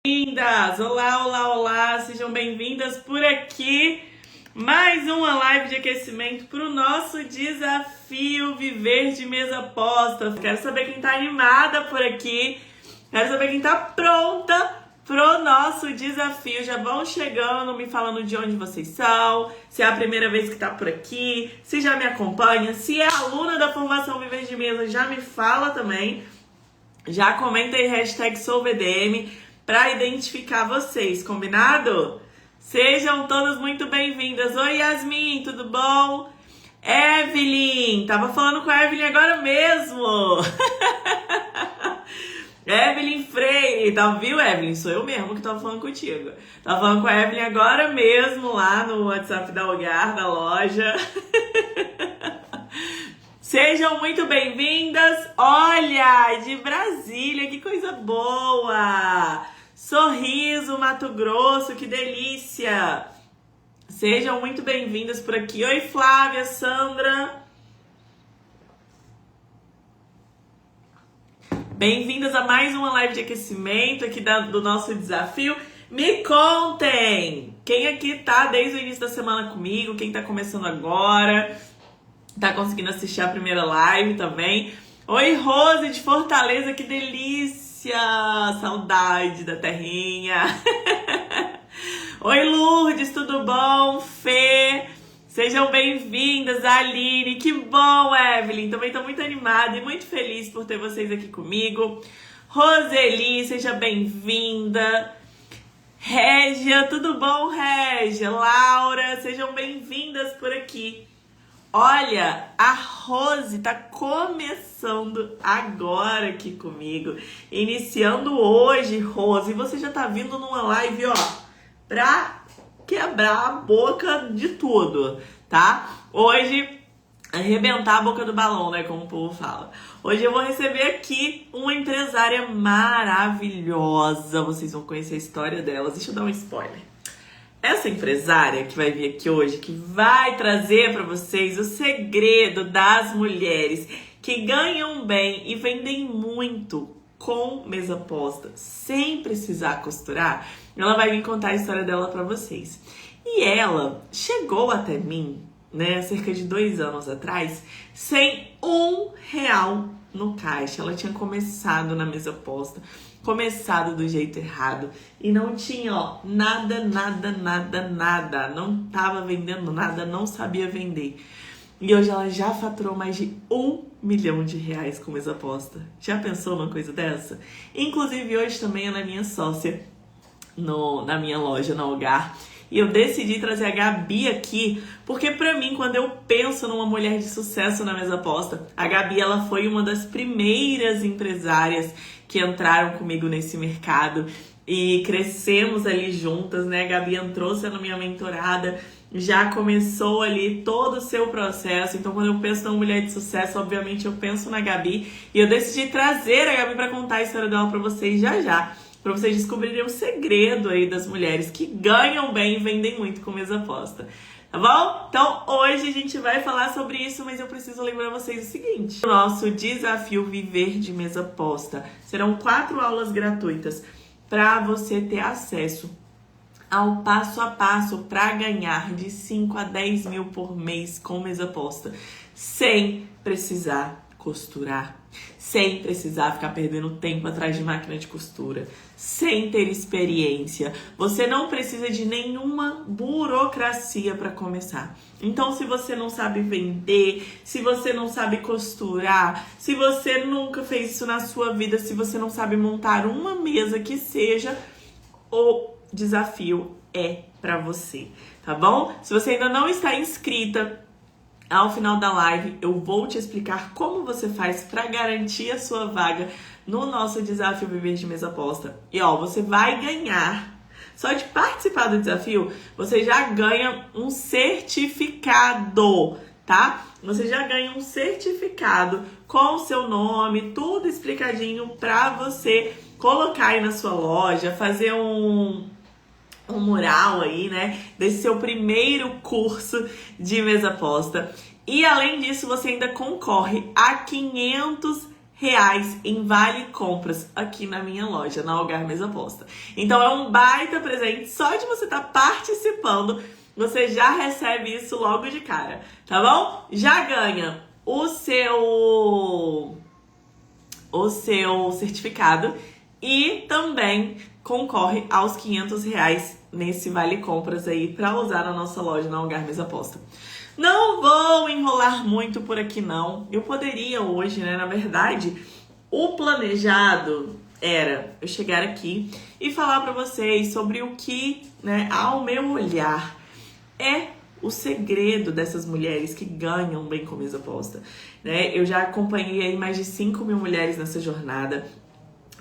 Bem-vindas! Olá, olá, olá! Sejam bem-vindas por aqui. Mais uma live de aquecimento para o nosso desafio Viver de Mesa Posta. Quero saber quem tá animada por aqui. Quero saber quem tá pronta pro nosso desafio. Já vão chegando, me falando de onde vocês são, se é a primeira vez que tá por aqui, se já me acompanha, se é aluna da formação Viver de Mesa, já me fala também. Já comenta aí #SouVDM para identificar vocês, combinado? Sejam todas muito bem-vindas. Oi, Yasmin, tudo bom? Evelyn, tava falando com a Evelyn agora mesmo. Evelyn Freire, tá, viu, Evelyn? Sou eu mesmo que tava falando contigo. Tava falando com a Evelyn agora mesmo lá no WhatsApp da Algar, da loja. Sejam muito bem-vindas. Olha, de Brasília, que coisa boa! Sorriso, Mato Grosso, que delícia! Sejam muito bem-vindas por aqui. Oi, Flávia, Sandra. Bem-vindas a mais uma live de aquecimento aqui do nosso desafio. Me contem! Quem aqui tá desde o início da semana comigo? Quem tá começando agora? Tá conseguindo assistir a primeira live também? Oi, Rose de Fortaleza, que delícia! Saudade da terrinha! Oi, Lourdes, tudo bom? Fê, sejam bem-vindas, Aline, que bom, Evelyn, também tô muito animada e muito feliz por ter vocês aqui comigo. Roseli, seja bem-vinda. Régia, tudo bom, Régia? Laura, sejam bem-vindas por aqui. Olha, a Rose tá começando agora aqui comigo, iniciando hoje, Rose, e você já tá vindo numa live, ó, pra quebrar a boca de tudo, tá? Hoje, arrebentar a boca do balão, né, como o povo fala. Hoje eu vou receber aqui uma empresária maravilhosa, vocês vão conhecer a história delas, deixa eu dar um spoiler. Essa empresária que vai vir aqui hoje, que vai trazer para vocês o segredo das mulheres que ganham bem e vendem muito com mesa posta, sem precisar costurar, ela vai vir contar a história dela para vocês. E ela chegou até mim, né, cerca de 2 anos atrás, sem R$1 no caixa. Ela tinha começado na mesa posta, começado do jeito errado e não tinha, ó, nada, não tava vendendo nada, não sabia vender. E hoje ela já faturou mais de R$1 milhão com mesa posta. Já pensou numa coisa dessa? Inclusive hoje também ela é minha sócia na minha loja, na Algar. E eu decidi trazer a Gabi aqui, porque pra mim, quando eu penso numa mulher de sucesso na mesa posta, a Gabi, ela foi uma das primeiras empresárias que entraram comigo nesse mercado e crescemos ali juntas, né? A Gabi entrou sendo minha mentorada, já começou ali todo o seu processo. Então, quando eu penso numa mulher de sucesso, obviamente eu penso na Gabi. E eu decidi trazer a Gabi pra contar a história dela pra vocês já. Pra vocês descobrirem o segredo aí das mulheres que ganham bem e vendem muito com mesa posta. Tá bom? Então, hoje a gente vai falar sobre isso, mas eu preciso lembrar vocês o seguinte. O nosso desafio Viver de Mesa Posta. Serão 4 aulas gratuitas para você ter acesso ao passo a passo para ganhar de 5 a 10 mil por mês com mesa posta, sem precisar costurar, sem precisar ficar perdendo tempo atrás de máquina de costura, sem ter experiência. Você não precisa de nenhuma burocracia para começar. Então, se você não sabe vender, se você não sabe costurar, se você nunca fez isso na sua vida, se você não sabe montar uma mesa que seja, o desafio é para você, tá bom? Se você ainda não está inscrita, ao final da live eu vou te explicar como você faz para garantir a sua vaga no nosso desafio Viver de Mesa Posta. E ó, você vai ganhar, só de participar do desafio, você já ganha um certificado, tá? Você já ganha um certificado com o seu nome, tudo explicadinho para você colocar aí na sua loja, fazer um mural aí, né, desse seu primeiro curso de mesa posta. E além disso, você ainda concorre a R$500 reais em vale compras aqui na minha loja, na Algar Mesa Aposta. Então é um baita presente, só de você estar participando, você já recebe isso logo de cara, tá bom? Já ganha o seu certificado e também concorre aos R$ 500 nesse Vale Compras aí para usar na nossa loja na Algar Mesa Aposta. Não vou enrolar muito por aqui não. Eu poderia hoje, né? Na verdade, o planejado era eu chegar aqui e falar para vocês sobre o que, né, ao meu olhar, é o segredo dessas mulheres que ganham bem com mesa aposta, né? Eu já acompanhei aí mais de 5 mil mulheres nessa jornada.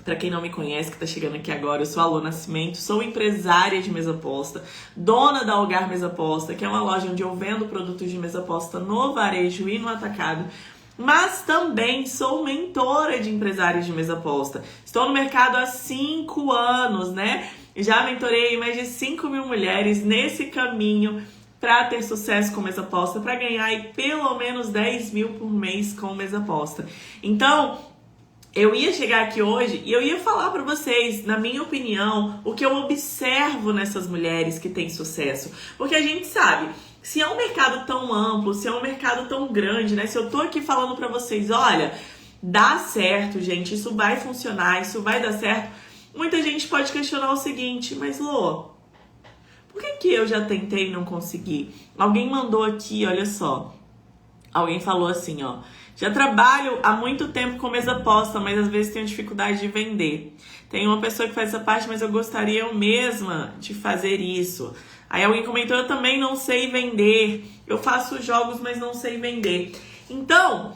Para quem não me conhece, que tá chegando aqui agora, eu sou a Alô Nascimento, sou empresária de mesa aposta, dona da Algar Mesa Aposta, que é uma loja onde eu vendo produtos de mesa aposta no varejo e no atacado, mas também sou mentora de empresários de mesa aposta. Estou no mercado há 5 anos, né? Já mentorei mais de 5 mil mulheres nesse caminho para ter sucesso com mesa aposta, para ganhar aí pelo menos 10 mil por mês com mesa aposta. Então, eu ia chegar aqui hoje e eu ia falar para vocês, na minha opinião, o que eu observo nessas mulheres que têm sucesso. Porque a gente sabe, se é um mercado tão amplo, se é um mercado tão grande, né? Se eu tô aqui falando para vocês, olha, dá certo, gente, isso vai funcionar, isso vai dar certo. Muita gente pode questionar o seguinte, mas Lô, por que eu já tentei e não consegui? Alguém mandou aqui, olha só. Alguém falou assim, ó. Já trabalho há muito tempo com mesa aposta, mas às vezes tenho dificuldade de vender. Tem uma pessoa que faz essa parte, mas eu gostaria eu mesma de fazer isso. Aí alguém comentou, eu também não sei vender. Eu faço jogos, mas não sei vender. Então,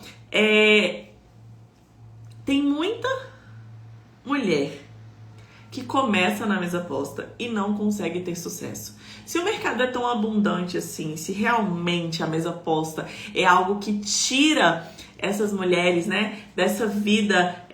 tem muita mulher que começa na mesa aposta e não consegue ter sucesso. Se o mercado é tão abundante assim, se realmente a mesa aposta é algo que tira essas mulheres, né, dessa vida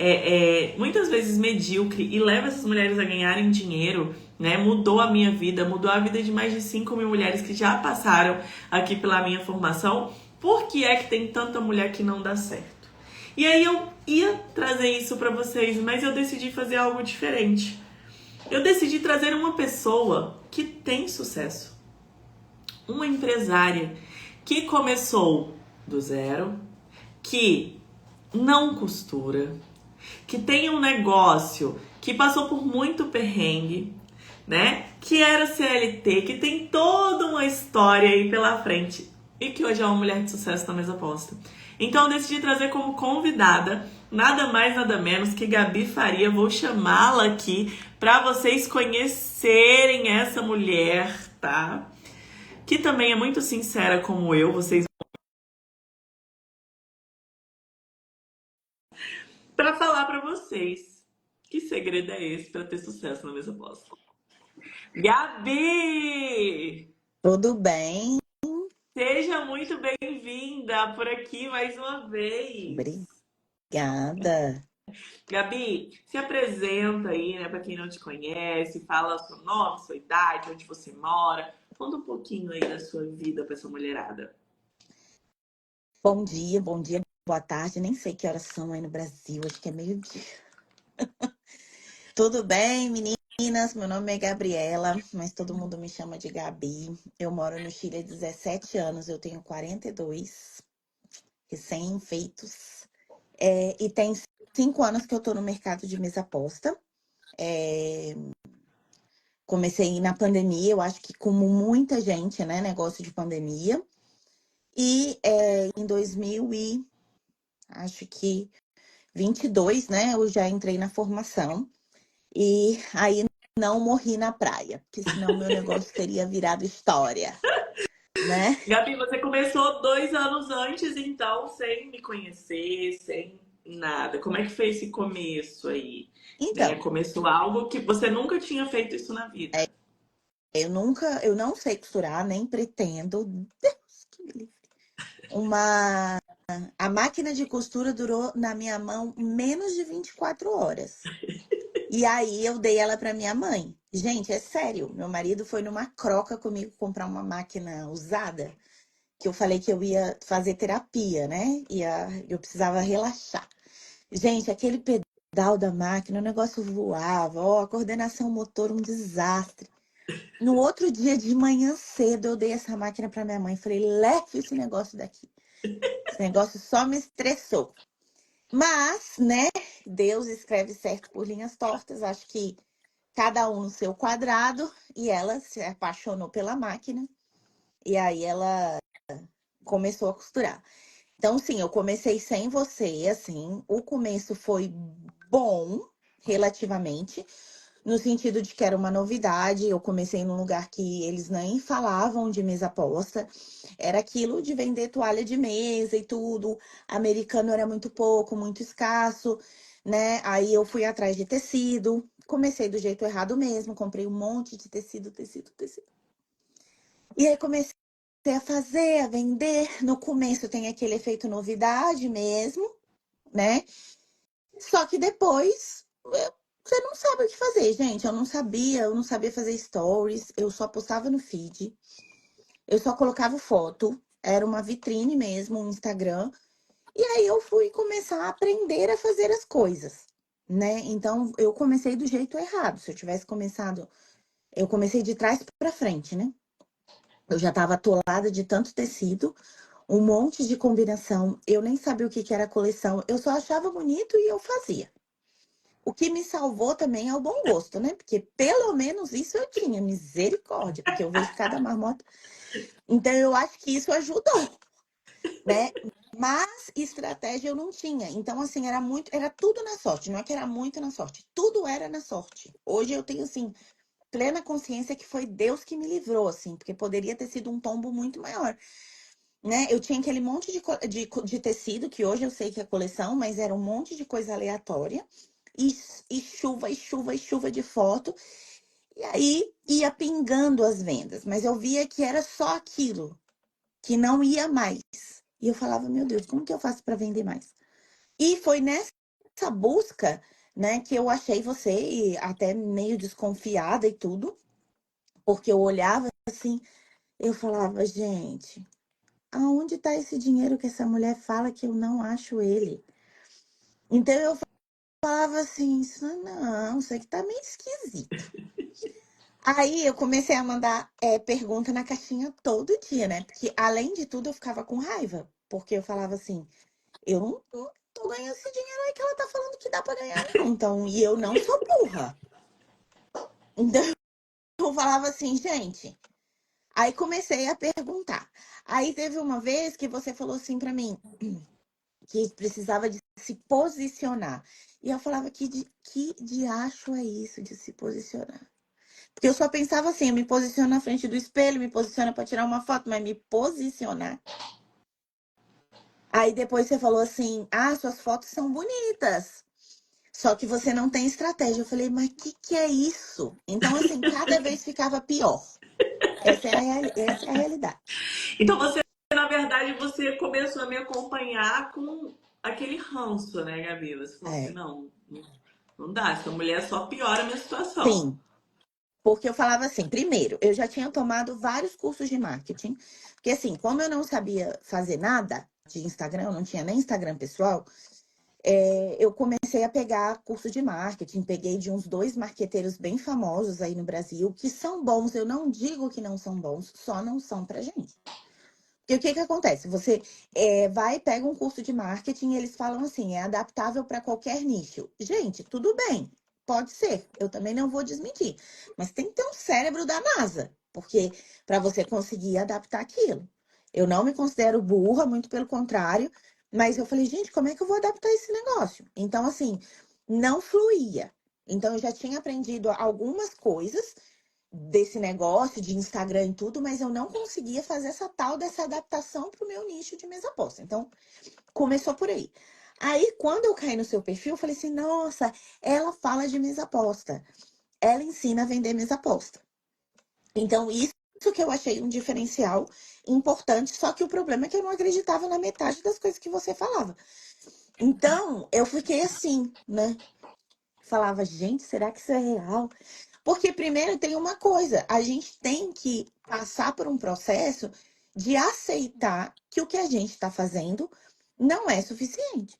muitas vezes medíocre e leva essas mulheres a ganharem dinheiro, né, mudou a minha vida, mudou a vida de mais de 5 mil mulheres que já passaram aqui pela minha formação, por que é que tem tanta mulher que não dá certo? E aí eu ia trazer isso pra vocês, mas eu decidi fazer algo diferente. Eu decidi trazer uma pessoa que tem sucesso. Uma empresária que começou do zero, que não costura, que tem um negócio que passou por muito perrengue, né? Que era CLT, que tem toda uma história aí pela frente e que hoje é uma mulher de sucesso na mesa aposta. Então eu decidi trazer como convidada nada mais, nada menos que Gabi Faria. Vou chamá-la aqui para vocês conhecerem essa mulher, tá? Que também é muito sincera como eu. Vocês para falar para vocês que segredo é esse para ter sucesso na mesa aposta. Gabi! Tudo bem? Seja muito bem-vinda por aqui mais uma vez. Obrigada. Gabi, se apresenta aí, né, para quem não te conhece, fala seu nome, sua idade, onde você mora. Conta um pouquinho aí da sua vida para essa mulherada. Bom dia, boa tarde. Nem sei que horas são aí no Brasil, acho que é meio-dia. Tudo bem, meninas? Meu nome é Gabriela, mas todo mundo me chama de Gabi. Eu moro no Chile há 17 anos, eu tenho 42, recém-feitos. E tem 5 anos que eu tô no mercado de mesa aposta. Comecei na pandemia, eu acho que como muita gente, né? Negócio de pandemia. E em 2000 e acho que 22, né? Eu já entrei na formação. E aí não morri na praia, porque senão meu negócio teria virado história, né? Gabi, você começou 2 anos antes, então, sem me conhecer, sem nada. Como é que foi esse começo aí? Né? Então, Começou algo que você nunca tinha feito isso na vida. eu não sei costurar, nem pretendo. Deus que me livre. A máquina de costura durou na minha mão menos de 24 horas. E aí eu dei ela para minha mãe. Gente, é sério, meu marido foi numa croca comigo comprar uma máquina usada, que eu falei que eu ia fazer terapia, né? Eu precisava relaxar. Gente, aquele pedal da máquina, o negócio voava, ó, a coordenação motor, um desastre. No outro dia de manhã cedo, eu dei essa máquina para minha mãe. Falei, leve esse negócio daqui. Esse negócio só me estressou. Mas, né, Deus escreve certo por linhas tortas. Acho que cada um no seu quadrado. E ela se apaixonou pela máquina. E aí ela começou a costurar. Então, sim, eu comecei sem você, assim. O começo foi bom, relativamente. No sentido de que era uma novidade, eu comecei num lugar que eles nem falavam de mesa posta. Era aquilo de vender toalha de mesa e tudo. Americano era muito pouco, muito escasso, né? Aí eu fui atrás de tecido. Comecei do jeito errado mesmo, comprei um monte de tecido, tecido, tecido. E aí comecei a fazer, a vender. No começo tem aquele efeito novidade mesmo, né? Só que depois você não sabe o que fazer, gente. Eu não sabia fazer stories, eu só postava no feed, eu só colocava foto, era uma vitrine mesmo, um Instagram. E aí eu fui começar a aprender a fazer as coisas, né? Então eu comecei do jeito errado. Se eu tivesse começado, eu comecei de trás para frente, né? Eu já estava atolada de tanto tecido, um monte de combinação. Eu nem sabia o que que era coleção, eu só achava bonito e eu fazia. O que me salvou também é o bom gosto, né? Porque pelo menos isso eu tinha, misericórdia, porque eu vejo cada marmota. Então eu acho que isso ajudou, né? Mas estratégia eu não tinha. Então, assim, era tudo na sorte. Não é que era muito na sorte, tudo era na sorte. Hoje eu tenho, assim, plena consciência que foi Deus que me livrou, assim, porque poderia ter sido um tombo muito maior, né? Eu tinha aquele monte de tecido, que hoje eu sei que é coleção, mas era um monte de coisa aleatória. E, e chuva, e chuva, e chuva de foto. E aí ia pingando as vendas. Mas eu via que era só aquilo, que não ia mais. E eu falava, meu Deus, como que eu faço para vender mais? E foi nessa busca, né, que eu achei você, e até meio desconfiada e tudo, porque eu olhava assim, eu falava, gente, aonde está esse dinheiro que essa mulher fala que eu não acho ele? Então eu falava assim, isso aqui tá meio esquisito. Aí eu comecei a mandar pergunta na caixinha todo dia, né? Porque além de tudo eu ficava com raiva, porque eu falava assim, eu não tô ganhando esse dinheiro aí que ela tá falando que dá pra ganhar, não. Então, e eu não sou burra. Então eu falava assim, gente. Aí comecei a perguntar. Aí teve uma vez que você falou assim pra mim, que precisava de se posicionar. E eu falava, que diacho é isso de se posicionar? Porque eu só pensava assim, eu me posiciono na frente do espelho, me posiciono para tirar uma foto, mas me posicionar. Aí depois você falou assim, suas fotos são bonitas, só que você não tem estratégia. Eu falei, mas que é isso? Então, assim, cada vez ficava pior. Essa é a realidade. Então você, na verdade, você começou a me acompanhar com aquele ranço, né, Gabi? Você falou assim, É, não, não dá, essa mulher só piora a minha situação. sim. Porque eu falava assim, primeiro, eu já tinha tomado vários cursos de marketing, porque assim, como eu não sabia fazer nada de Instagram, eu não tinha nem Instagram pessoal, eu comecei a pegar curso de marketing, peguei de uns dois marqueteiros bem famosos aí no Brasil, que são bons, eu não digo que não são bons, só não são pra gente. Porque o que que acontece? Você vai e pega um curso de marketing e eles falam assim, é adaptável para qualquer nicho. Gente, tudo bem, pode ser, eu também não vou desmentir, mas tem que ter um cérebro da NASA, porque para você conseguir adaptar aquilo. Eu não me considero burra, muito pelo contrário, mas eu falei, gente, como é que eu vou adaptar esse negócio? Então, assim, não fluía. Então, eu já tinha aprendido algumas coisas desse negócio de Instagram e tudo, mas eu não conseguia fazer essa tal dessa adaptação para o meu nicho de mesa posta. Então, começou por aí. Aí, quando eu caí no seu perfil, eu falei assim: nossa, ela fala de mesa posta. Ela ensina a vender mesa posta. Então, isso que eu achei um diferencial importante, só que o problema é que eu não acreditava na metade das coisas que você falava. Então, eu fiquei assim, né? Falava, gente, será que isso é real? Porque primeiro tem uma coisa, a gente tem que passar por um processo de aceitar que o que a gente está fazendo não é suficiente.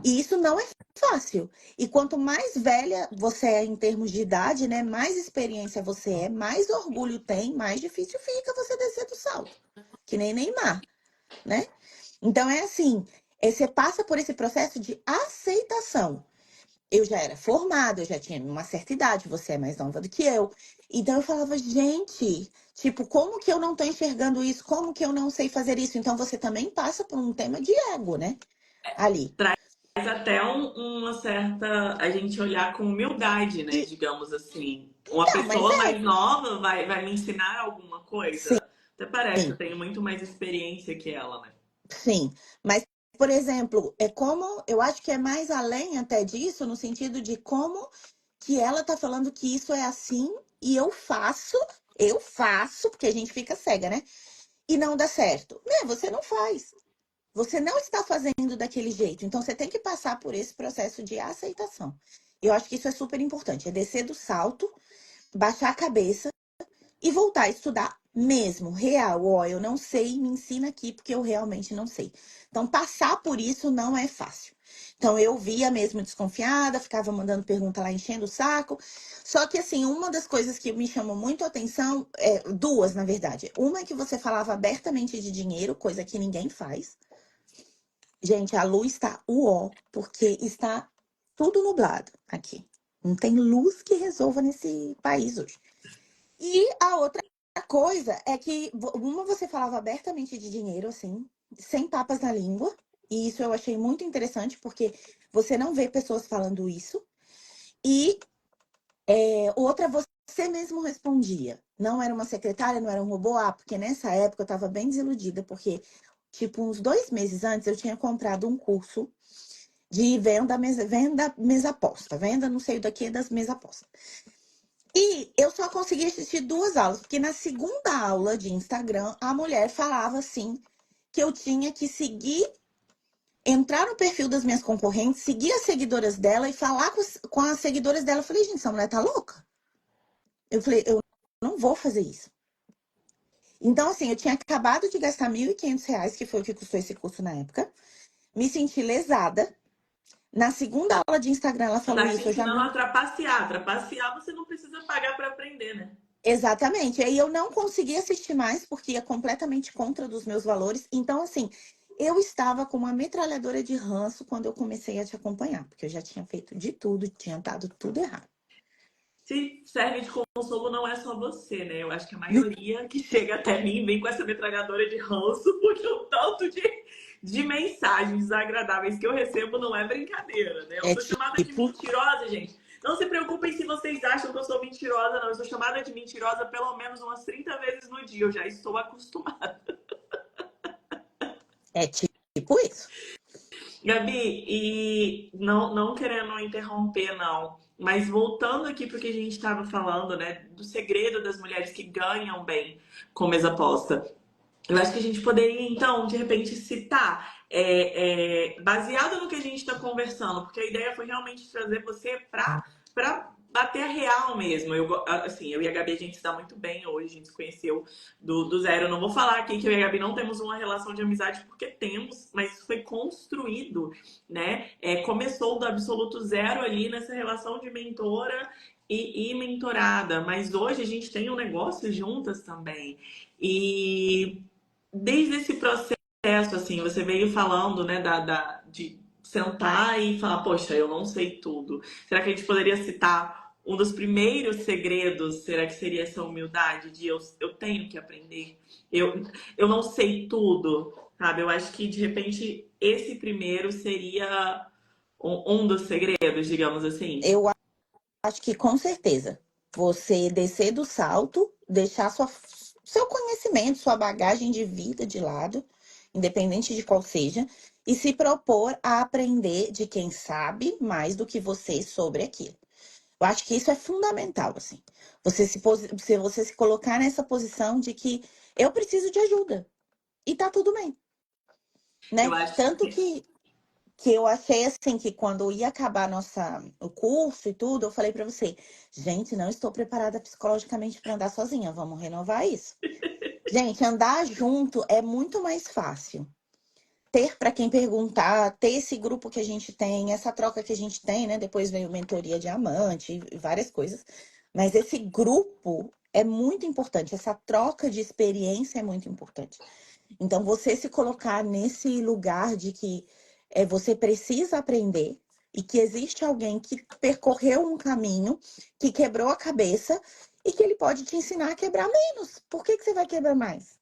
E isso não é fácil. E quanto mais velha você é em termos de idade, né, mais experiência você é, mais orgulho tem, mais difícil fica você descer do salto. Que nem Neymar, né? Então é assim, você passa por esse processo de aceitação. Eu já era formada, eu já tinha uma certa idade, você é mais nova do que eu. Então eu falava, gente, tipo, como que eu não tô enxergando isso? Como que eu não sei fazer isso? Então você também passa por um tema de ego, né? Ali. Mas até uma certa. A gente olhar com humildade, né? E Digamos assim. Uma então, mas pessoa mais nova vai me ensinar alguma sim, coisa? Até parece que eu tenho muito mais experiência que ela, né? sim. Mas, por exemplo, é como eu acho que é mais além até disso, no sentido de como que ela tá falando que isso é assim e eu faço, porque a gente fica cega, né? E não dá certo. Né, você não faz. Você não está fazendo daquele jeito. Então, você tem que passar por esse processo de aceitação. Eu acho que isso é super importante. É descer do salto, baixar a cabeça e voltar a estudar mesmo, real. Ó, eu não sei, me ensina aqui, porque eu realmente não sei. Então, passar por isso não é fácil. Então, eu via mesmo desconfiada, ficava mandando pergunta lá, enchendo o saco. Só que, assim, uma das coisas que me chamou muito a atenção, duas, na verdade. Uma é que você falava abertamente de dinheiro, coisa que ninguém faz. Gente, a luz está uó, porque está tudo nublado aqui. Não tem luz que resolva nesse país hoje. E a outra coisa é que uma você falava abertamente de dinheiro, assim, sem papas na língua. E isso eu achei muito interessante, porque você não vê pessoas falando isso. E outra, você mesmo respondia. Não era uma secretária, não era um robô. Ah, porque nessa época eu estava bem desiludida, porque, tipo, uns 2 meses antes eu tinha comprado um curso de venda mesa aposta, venda não sei o daqui das mesa aposta. E eu só consegui assistir 2 aulas, porque na segunda aula de Instagram, a mulher falava assim que eu tinha que seguir, entrar no perfil das minhas concorrentes, seguir as seguidoras dela e falar com as seguidoras dela. Eu falei, gente, essa mulher tá louca? Eu falei, eu não vou fazer isso. Então, assim, eu tinha acabado de gastar R$ 1.500, que foi o que custou esse curso na época. Me senti lesada. Na segunda aula de Instagram, ela falou Tá te isso, eu já ensinando a não. trapacear. Trapacear você não precisa pagar para aprender, né? Exatamente. Aí eu não consegui assistir mais porque ia completamente contra dos meus valores. Então, assim, eu estava com uma metralhadora de ranço quando eu comecei a te acompanhar, porque eu já tinha feito de tudo, tinha dado tudo errado. Se serve de consolo, não é só você, né? Eu acho que a maioria que chega até mim vem com essa metralhadora de ranço, porque o tanto de mensagens desagradáveis que eu recebo não é brincadeira, né? Eu É sou chamada de tipo, mentirosa, gente. Não se preocupem se vocês acham que eu sou mentirosa, não. Eu sou chamada de mentirosa pelo menos umas 30 vezes no dia. Eu já estou acostumada. é tipo isso. Gabi, e não querendo interromper, não, mas voltando aqui porque a gente estava falando, né, do segredo das mulheres que ganham bem com mesa aposta. Eu acho que a gente poderia, então, de repente, citar, baseado no que a gente está conversando, porque a ideia foi realmente trazer você para bater a real mesmo. Assim, eu e a Gabi, a gente se dá muito bem hoje, a gente se conheceu do zero. Eu não vou falar aqui que eu e a Gabi não temos uma relação de amizade, porque temos, mas isso foi construído, né? Começou do absoluto zero ali nessa relação de mentora e mentorada, mas hoje a gente tem um negócio juntas também. E desde esse processo, assim, você veio falando, né, de sentar e falar, poxa, eu não sei tudo. Será que a gente poderia citar um dos primeiros segredos? Será que seria essa humildade de eu tenho que aprender? Eu não sei tudo, sabe? Eu acho que, de repente, esse primeiro seria um dos segredos, digamos assim. Eu acho que com certeza. Você descer do salto, deixar seu conhecimento, sua bagagem de vida de lado, independente de qual seja, e se propor a aprender de quem sabe mais do que você sobre aquilo. Eu acho que isso é fundamental, assim. Se você se colocar nessa posição de que eu preciso de ajuda e tá tudo bem, Eu né? acho Tanto que que eu achei assim que quando ia acabar o curso e tudo, eu falei pra você, gente, não estou preparada psicologicamente para andar sozinha, vamos renovar isso. Gente, andar junto é muito mais fácil. ter para quem perguntar, ter esse grupo que a gente tem, essa troca que a gente tem, né? Depois veio mentoria diamante e várias coisas. Mas esse grupo é muito importante, essa troca de experiência é muito importante. Então, você se colocar nesse lugar de que você precisa aprender e que existe alguém que percorreu um caminho, que quebrou a cabeça e que ele pode te ensinar a quebrar menos. Por que que você vai quebrar mais?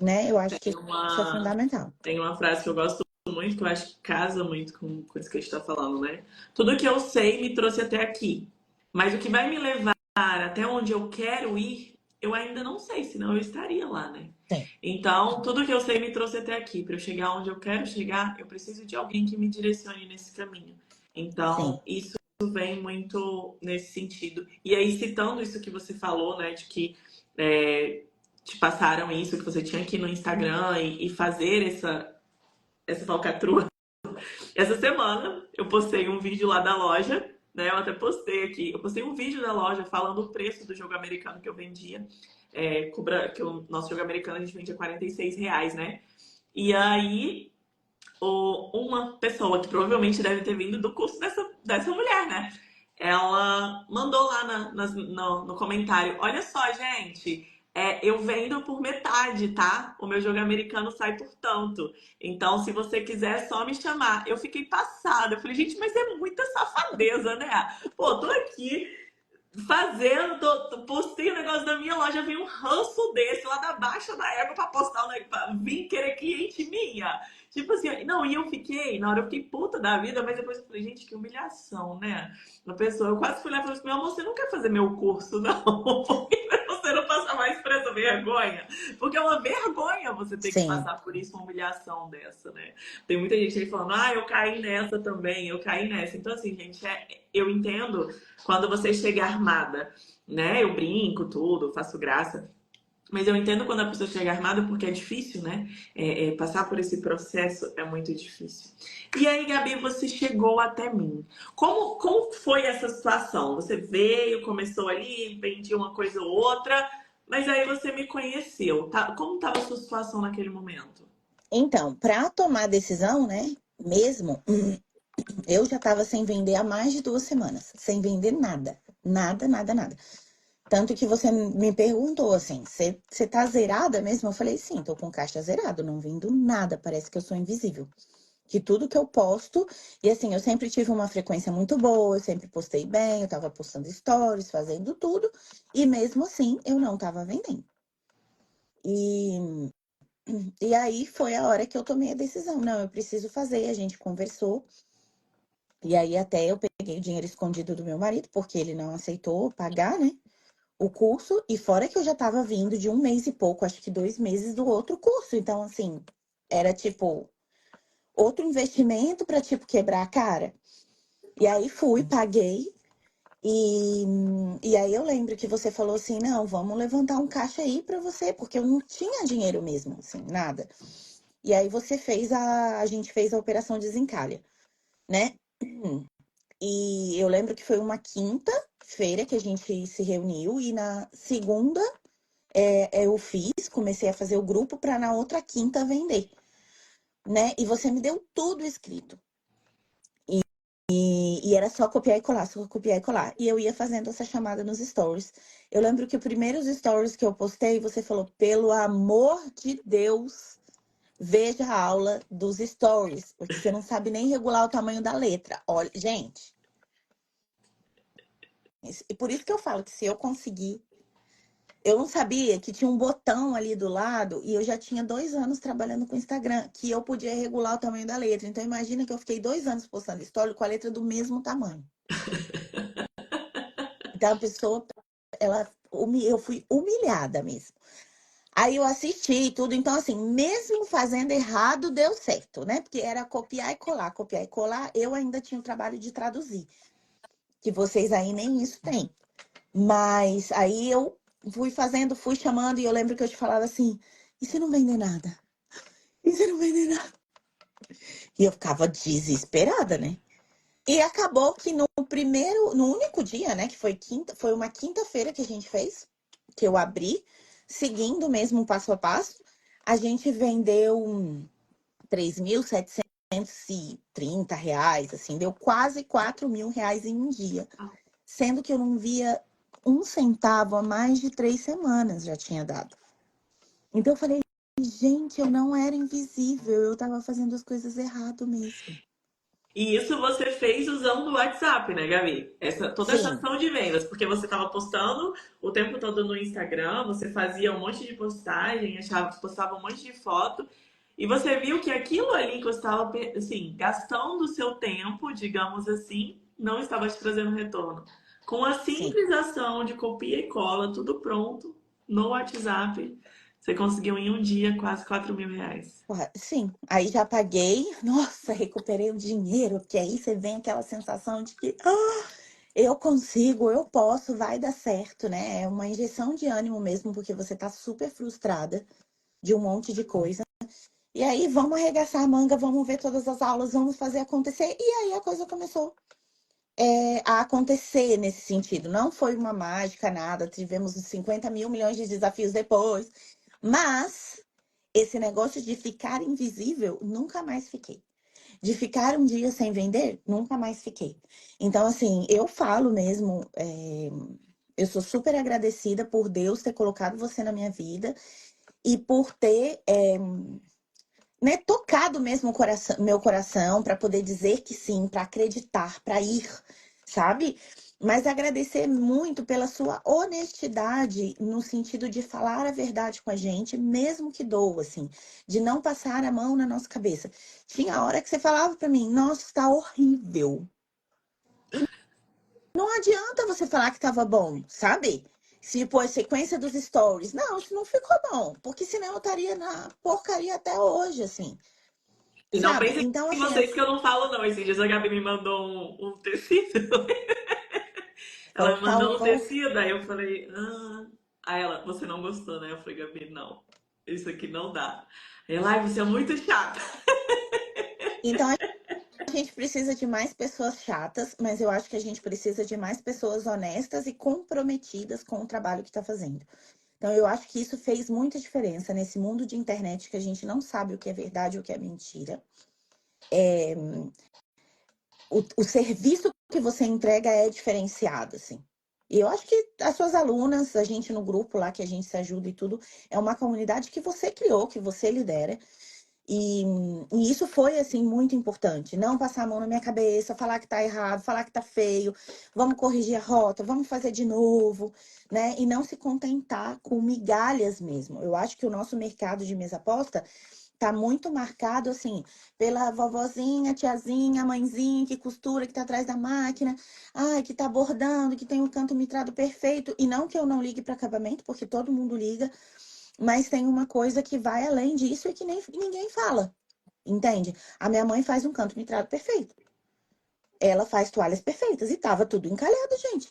Né? Eu acho que Tem isso é uma, fundamental. tem uma frase que eu gosto muito, que eu acho que casa muito com isso que a gente tá falando, né? Tudo que eu sei me trouxe até aqui. Mas o que vai me levar até onde eu quero ir, eu ainda não sei, senão eu estaria lá, né? Sim, Então, tudo que eu sei me trouxe até aqui. Para eu chegar onde eu quero chegar, eu preciso de alguém que me direcione nesse caminho. sim, Então, isso vem muito nesse sentido. E aí, citando isso que você falou, né, de que é, te passaram isso, que você tinha que ir no Instagram e fazer essa falcatrua. Essa semana eu postei um vídeo lá da loja, né? Eu até postei aqui. Eu postei um vídeo da loja falando o preço do jogo americano que eu vendia. Que o nosso jogo americano a gente vendia R$ 46, né? E aí, uma pessoa que provavelmente deve ter vindo do curso dessa mulher, né? Ela mandou lá no comentário: Olha só, gente, eu vendo por metade, tá? O meu jogo americano sai por tanto. Então, se você quiser, é só me chamar. Eu fiquei passada. Eu falei, gente, mas é muita safadeza, né? Pô, tô aqui postei o negócio da minha loja, veio um ranço desse lá da baixa da égua pra postar o negócio, pra vir querer cliente minha. Tipo assim, não, e na hora eu fiquei puta da vida, mas depois eu falei, gente, que humilhação, né? Uma pessoa, eu quase fui lá e falei assim, meu amor, você não quer fazer meu curso, não? Por que você não passa mais por essa vergonha? Porque é uma vergonha você ter que sim. passar por isso, uma humilhação dessa, né? Tem muita gente aí falando, eu caí nessa também, eu caí nessa. Então, assim, gente, eu entendo quando você chega armada, né? Eu brinco, tudo, faço graça. Mas eu entendo quando a pessoa chega armada porque é difícil, né? Passar por esse processo é muito difícil. E aí, Gabi, você chegou até mim. Como foi essa situação? Você veio, começou ali, vendia uma coisa ou outra, mas aí você me conheceu. Tá? Como estava a sua situação naquele momento? Então, para tomar decisão, né? Mesmo, eu já estava sem vender há mais de 2 semanas, sem vender nada, nada, nada, nada. Tanto que você me perguntou assim, você tá zerada mesmo? Eu falei, sim, tô com caixa zerado, não vendo nada, parece que eu sou invisível. Que tudo que eu posto, e assim, eu sempre tive uma frequência muito boa, eu sempre postei bem, eu tava postando stories, fazendo tudo, e mesmo assim eu não tava vendendo. E, e aí foi a hora que eu tomei a decisão, não, eu preciso fazer, a gente conversou, e aí até eu peguei o dinheiro escondido do meu marido, porque ele não aceitou pagar, né? O curso, e fora que eu já tava vindo de 1 mês e pouco, acho que 2 meses do outro curso. Então, assim, era tipo outro investimento pra, tipo, quebrar a cara. E aí fui, paguei. E, e aí eu lembro que você falou assim: não, vamos levantar um caixa aí pra você, porque eu não tinha dinheiro mesmo, assim, nada. E aí você fez a gente fez a operação desencalha, né? E eu lembro que foi uma quinta-feira que a gente se reuniu, e na segunda eu fiz, comecei a fazer o grupo para na outra quinta vender, né? E você me deu tudo escrito. E era só copiar e colar, só copiar e colar. E eu ia fazendo essa chamada nos stories. Eu lembro que os primeiros stories que eu postei, você falou, pelo amor de Deus, veja a aula dos stories, porque você não sabe nem regular o tamanho da letra. Olha, gente. E por isso que eu falo que se eu conseguir. Eu não sabia que tinha um botão ali do lado e eu já tinha 2 anos trabalhando com Instagram, que eu podia regular o tamanho da letra. Então, imagina que eu fiquei 2 anos postando story com a letra do mesmo tamanho. Então, a pessoa, eu fui humilhada mesmo. Aí eu assisti e tudo. Então, assim, mesmo fazendo errado, deu certo, né? Porque era copiar e colar, copiar e colar. Eu ainda tinha o trabalho de traduzir, que vocês aí nem isso têm. Mas aí eu fui fazendo, fui chamando, e eu lembro que eu te falava assim: e se não vender nada? E se não vender nada? E eu ficava desesperada, né? E acabou que no único dia, né, que foi quinta, foi uma quinta-feira que a gente fez, que eu abri, seguindo mesmo passo a passo, a gente vendeu R$ 3.730, assim, deu quase R$ 4.000 em um dia. Sendo que eu não via um centavo há mais de 3 semanas já tinha dado. Então eu falei, gente, eu não era invisível, eu tava fazendo as coisas errado mesmo. E isso você fez usando o WhatsApp, né, Gabi? Toda essa Sim, ação de vendas, porque você estava postando o tempo todo no Instagram, você fazia um monte de postagem, postava um monte de foto, e você viu que aquilo ali que você estava, assim, gastando o seu tempo, digamos assim, não estava te trazendo retorno. Com a sim. simples ação de copia e cola, tudo pronto, no WhatsApp, você conseguiu em um dia quase R$ 4.000. Sim, aí já paguei, nossa, recuperei o dinheiro, porque aí você vem aquela sensação de que eu consigo, eu posso, vai dar certo, né? É uma injeção de ânimo mesmo, porque você tá super frustrada de um monte de coisa. E aí, vamos arregaçar a manga, vamos ver todas as aulas, vamos fazer acontecer. E aí a coisa começou a acontecer nesse sentido. Não foi uma mágica, nada. Tivemos 50 mil milhões de desafios depois. Mas esse negócio de ficar invisível, nunca mais fiquei. De ficar um dia sem vender, nunca mais fiquei. Então, assim, eu falo mesmo, eu sou super agradecida por Deus ter colocado você na minha vida e por ter, né, tocado mesmo meu coração para poder dizer que sim, para acreditar, para ir, sabe? Mas agradecer muito pela sua honestidade no sentido de falar a verdade com a gente, mesmo que doa, assim, de não passar a mão na nossa cabeça. Tinha hora que você falava para mim, nossa, tá horrível. Não adianta você falar que tava bom, sabe? Se pôr a sequência dos stories. Não, isso não ficou bom, porque senão eu estaria na porcaria até hoje, assim. E não Sabe? pense Então, em assim, vocês que eu não falo, não. Esses dias a Gabi me mandou um tecido. Ela me mandou um Faltou. tecido, aí eu falei, ah. Aí ela, você não gostou, né? Eu falei, Gabi, não. Isso aqui não dá. Aí ela, ai, você é muito chata. Então, a gente precisa de mais pessoas chatas, mas eu acho que a gente precisa de mais pessoas honestas e comprometidas com o trabalho que está fazendo. Então, eu acho que isso fez muita diferença nesse mundo de internet que a gente não sabe o que é verdade e o que é mentira. O serviço que você entrega é diferenciado, assim. E eu acho que as suas alunas, a gente no grupo lá, que a gente se ajuda e tudo, é uma comunidade que você criou, que você lidera. E, e isso foi, assim, muito importante. Não passar a mão na minha cabeça, falar que tá errado, falar que tá feio, vamos corrigir a rota, vamos fazer de novo, né? E não se contentar com migalhas mesmo. Eu acho que o nosso mercado de mesa aposta tá muito marcado, assim, pela vovozinha, tiazinha, mãezinha que costura, que tá atrás da máquina, ai, que tá bordando, que tem um canto mitrado perfeito. E não que eu não ligue para acabamento, porque todo mundo liga, mas tem uma coisa que vai além disso e que nem ninguém fala, entende? A minha mãe faz um canto mitrado perfeito. Ela faz toalhas perfeitas e tava tudo encalhado, gente.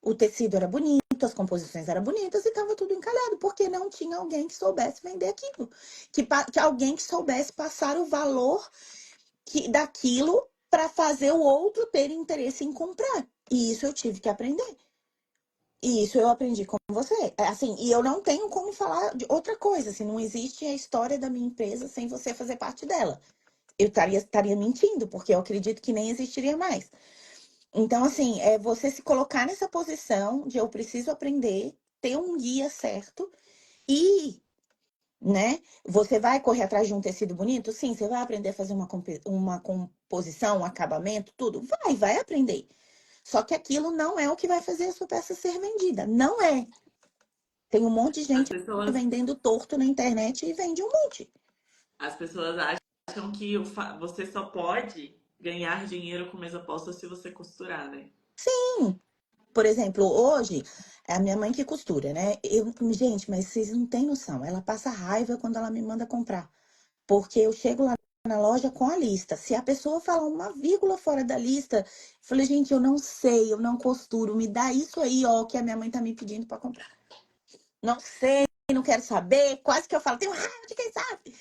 O tecido era bonito, as composições eram bonitas e tava tudo encalhado, porque não tinha alguém que soubesse vender aquilo. Que alguém que soubesse passar o valor daquilo para fazer o outro ter interesse em comprar. E isso eu tive que aprender. E isso eu aprendi com você. Assim, e eu não tenho como falar de outra coisa. Assim, não existe a história da minha empresa sem você fazer parte dela. Eu estaria mentindo, porque eu acredito que nem existiria mais. Então, assim, é você se colocar nessa posição de eu preciso aprender, ter um guia certo e, né? Você vai correr atrás de um tecido bonito? Sim, você vai aprender a fazer uma composição, um acabamento, tudo? Vai aprender. Só que aquilo não é o que vai fazer a sua peça ser vendida. Não é. Tem um monte de As gente pessoas, vendendo torto na internet e vende um monte. as pessoas acham que você só pode ganhar dinheiro com mesa posta se você costurar, né? Sim. Por exemplo, hoje, é a minha mãe que costura, né? Gente, mas vocês não têm noção. Ela passa raiva quando ela me manda comprar. Porque eu chego lá na loja com a lista. Se a pessoa falar uma vírgula fora da lista, eu falei, gente, eu não sei, eu não costuro. Me dá isso aí, ó, que a minha mãe tá me pedindo para comprar. Não sei, não quero saber. Quase que eu falo, tenho raiva de quem sabe.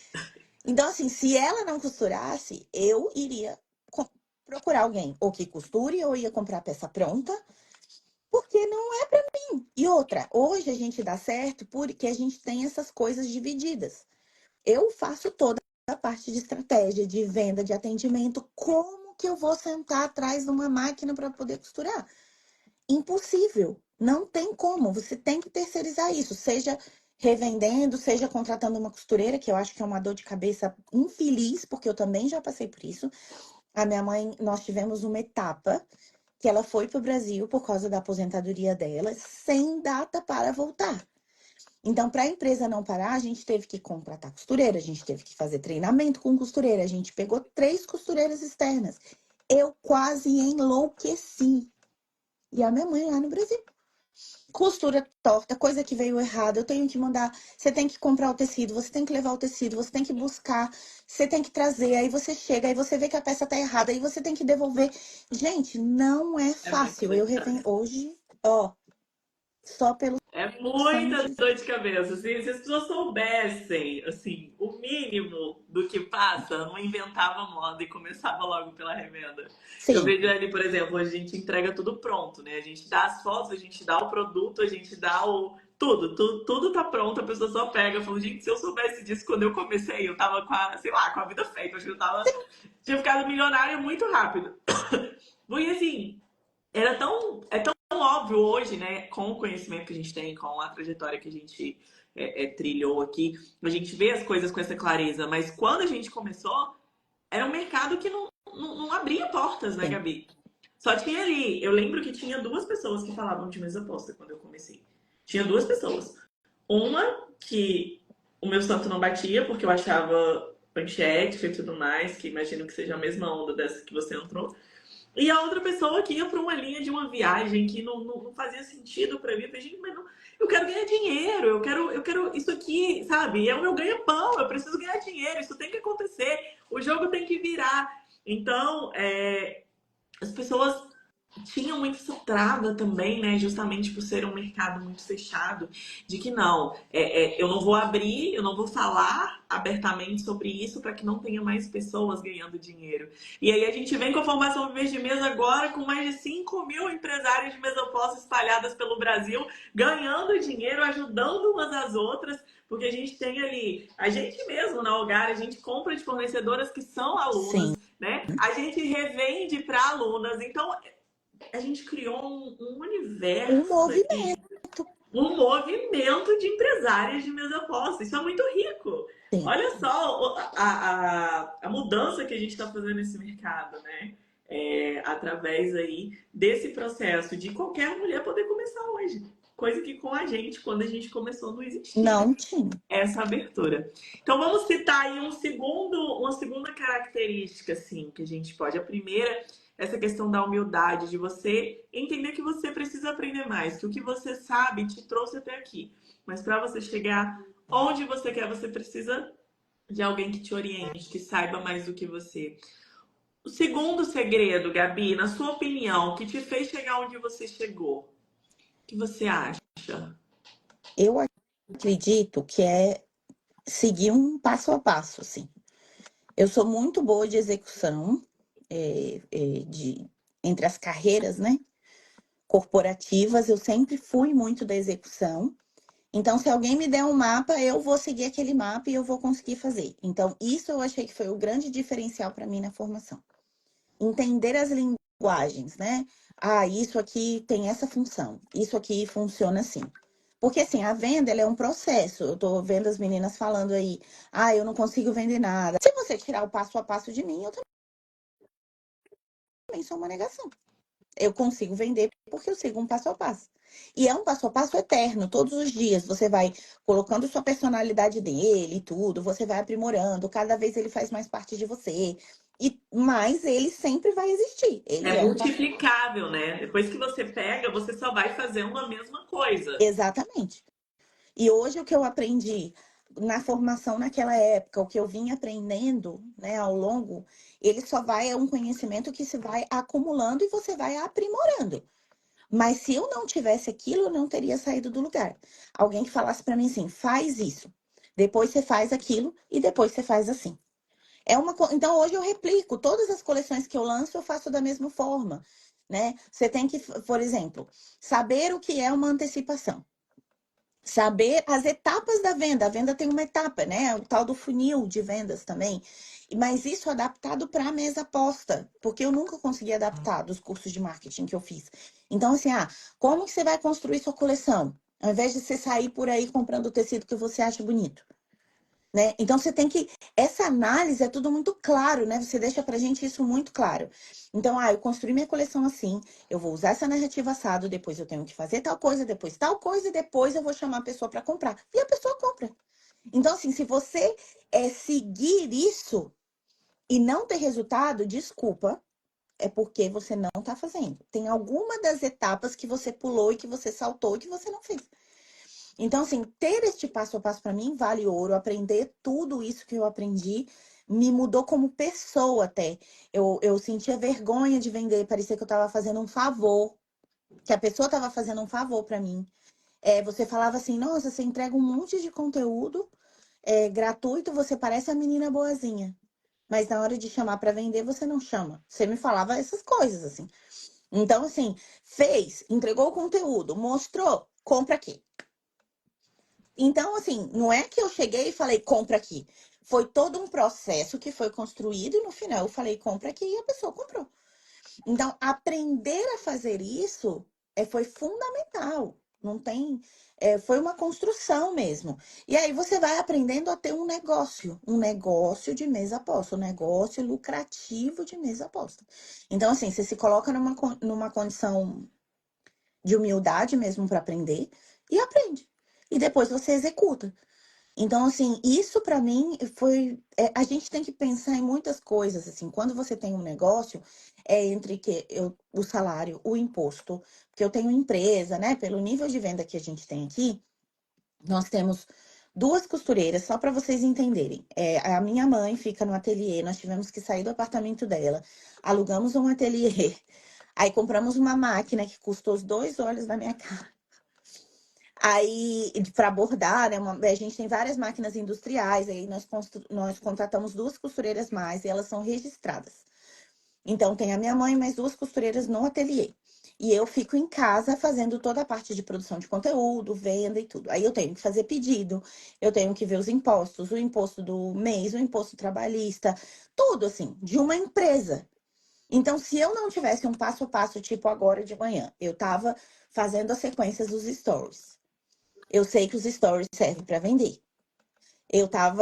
Então, assim, se ela não costurasse, eu iria procurar alguém ou que costure, ou ia comprar a peça pronta, porque não é pra mim. E outra, hoje a gente dá certo porque a gente tem essas coisas divididas. Eu faço toda a parte de estratégia, de venda, de atendimento. Como que eu vou sentar atrás de uma máquina para poder costurar? Impossível. Não tem como. Você tem que terceirizar isso, seja revendendo, seja contratando uma costureira, que eu acho que é uma dor de cabeça infeliz, porque eu também já passei por isso. A minha mãe, nós tivemos uma etapa que ela foi para o Brasil por causa da aposentadoria dela, sem data para voltar. Então, para a empresa não parar, a gente teve que contratar costureira, a gente teve que fazer treinamento com costureira, a gente pegou 3 costureiras externas. Eu quase enlouqueci. E a minha mãe lá no Brasil. Costura torta, coisa que veio errada, eu tenho que mandar, você tem que comprar o tecido, você tem que levar o tecido, você tem que buscar, você tem que trazer, aí você chega, aí você vê que a peça tá errada, aí você tem que devolver. Gente, não é É muito fácil. dor Eu de cabeça. revendo hoje, ó, só pelo É sangue muita de dor Jesus. de cabeça. Se as pessoas soubessem, assim, o mínimo do que passa, não inventava moda e começava logo pela revenda. Eu Sim, vejo ali, por exemplo, a gente entrega tudo pronto, né? A gente dá as fotos, a gente dá o produto, a gente dá o. Tudo tá pronto, a pessoa só pega. Eu falo, gente, se eu soubesse disso quando eu comecei, eu tava com a, sei lá, com a vida feita. Acho que eu tava. Tinha ficado milionário muito rápido. Porque assim, é tão óbvio hoje, né, com o conhecimento que a gente tem, com a trajetória que a gente trilhou aqui, a gente vê as coisas com essa clareza, mas quando a gente começou, era um mercado que não abria portas, né, sim. Gabi? Só tinha ali, eu lembro que tinha 2 pessoas que falavam de mesa posta quando eu comecei. Tinha 2 pessoas. Uma que o meu santo não batia, porque eu achava antiético e tudo mais, que imagino que seja a mesma onda dessa que você entrou. E a outra pessoa que ia para uma linha de uma viagem que não fazia sentido para mim. Eu falei, gente, mas não, eu quero ganhar dinheiro, eu quero isso aqui, sabe? É o meu ganha-pão, eu preciso ganhar dinheiro, isso tem que acontecer, o jogo tem que virar. Então, as pessoas tinham muito essa trava também, né? Justamente por ser um mercado muito fechado, de que não, eu não vou abrir, eu não vou falar abertamente sobre isso para que não tenha mais pessoas ganhando dinheiro. E aí a gente vem com a formação Viver de Mesa agora com mais de 5 mil empresários de mesoposta espalhadas pelo Brasil, ganhando dinheiro, ajudando umas às outras, porque a gente tem ali, a gente mesmo na Algar, a gente compra de fornecedoras que são Sim. alunas, né? A gente revende para alunas. Então, a gente criou um Um universo aqui, movimento. um movimento de empresárias de mesa posta. Isso é muito rico. Sim. Olha só a mudança que a gente está fazendo nesse mercado, né? Através aí desse processo de qualquer mulher poder começar hoje. Coisa que com a gente, quando a gente começou, não existia Não tinha. essa abertura. Então vamos citar aí uma segunda característica, assim, que a gente pode. A primeira, essa questão da humildade, de você entender que você precisa aprender mais, que o que você sabe te trouxe até aqui. Mas para você chegar onde você quer, você precisa de alguém que te oriente, que saiba mais do que você. O segundo segredo, Gabi, na sua opinião, que te fez chegar onde você chegou, o que você acha? Eu acredito que é seguir um passo a passo, assim. Eu sou muito boa de execução, entre as carreiras, né, corporativas, eu sempre fui muito da execução. Então, se alguém me der um mapa, eu vou seguir aquele mapa e eu vou conseguir fazer. Então, isso eu achei que foi o grande diferencial para mim na formação. Entender as linguagens, né? Ah, isso aqui tem essa função, isso aqui funciona assim. Porque assim, a venda ela é um processo. Eu tô vendo as meninas falando aí, ah, eu não consigo vender nada. Se você tirar o passo a passo de mim, eu também sou uma negação. Eu consigo vender porque eu sigo um passo a passo. E é um passo a passo eterno, todos os dias. Você vai colocando sua personalidade dele e tudo, você vai aprimorando, cada vez ele faz mais parte de você. Mas ele sempre vai existir. Ele É é um passo. multiplicável, né? Depois que você pega, você só vai fazendo a mesma coisa. Exatamente. E hoje o que eu aprendi na formação naquela época, o que eu vim aprendendo, né, ao longo, ele só vai, é um conhecimento que se vai acumulando e você vai aprimorando. Mas se eu não tivesse aquilo, eu não teria saído do lugar. Alguém que falasse para mim assim, faz isso, depois você faz aquilo e depois você faz assim. Então hoje eu replico todas as coleções que eu lanço, eu faço da mesma forma, né? Você tem que, por exemplo, saber o que é uma antecipação. Saber as etapas da venda. A venda tem uma etapa, né? O tal do funil de vendas também. Mas isso adaptado para a mesa aposta, porque eu nunca consegui adaptar dos cursos de marketing que eu fiz. Então, assim, como que você vai construir sua coleção? Ao invés de você sair por aí comprando o tecido que você acha bonito, né? Então você tem que. Essa análise é tudo muito claro, né? Você deixa pra gente isso muito claro. Então, eu construí minha coleção assim, eu vou usar essa narrativa assado, depois eu tenho que fazer tal coisa, depois tal coisa, e depois eu vou chamar a pessoa pra comprar. E a pessoa compra. Então, assim, se você seguir isso e não ter resultado, desculpa, é porque você não tá fazendo. Tem alguma das etapas que você pulou e que você saltou e que você não fez. Então, assim, ter este passo a passo para mim vale ouro. Aprender tudo isso que eu aprendi me mudou como pessoa até. Eu sentia vergonha de vender, parecia que eu estava fazendo um favor, que a pessoa estava fazendo um favor para mim. Você falava assim, nossa, você entrega um monte de conteúdo gratuito, você parece a menina boazinha. Mas na hora de chamar para vender, você não chama. Você me falava essas coisas, assim. Então, assim, fez, entregou o conteúdo, mostrou, compra aqui. Então, assim, não é que eu cheguei e falei, compra aqui. Foi todo um processo que foi construído e no final eu falei, compra aqui e a pessoa comprou. Então, aprender a fazer isso foi fundamental. Não tem. Foi uma construção mesmo. E aí você vai aprendendo a ter um negócio de mesa aposta, um negócio lucrativo de mesa aposta. Então, assim, você se coloca numa condição de humildade mesmo para aprender e aprende. E depois você executa. Então, assim, isso para mim foi. A gente tem que pensar em muitas coisas, assim. Quando você tem um negócio, entre o salário, o imposto, porque eu tenho empresa, né? Pelo nível de venda que a gente tem aqui, nós temos duas costureiras, só para vocês entenderem. A minha mãe fica no ateliê, nós tivemos que sair do apartamento dela, alugamos um ateliê, aí compramos uma máquina que custou os dois olhos da minha cara. Aí, para bordar, né? A gente tem várias máquinas industriais, aí nós contratamos duas costureiras mais e elas são registradas. Então, tem a minha mãe mais duas costureiras no ateliê. E eu fico em casa fazendo toda a parte de produção de conteúdo, venda e tudo. Aí eu tenho que fazer pedido, eu tenho que ver os impostos, o imposto do mês, o imposto trabalhista, tudo assim, de uma empresa. Então, se eu não tivesse um passo a passo, tipo agora de manhã, eu tava fazendo as sequências dos stories. Eu sei que os stories servem para vender.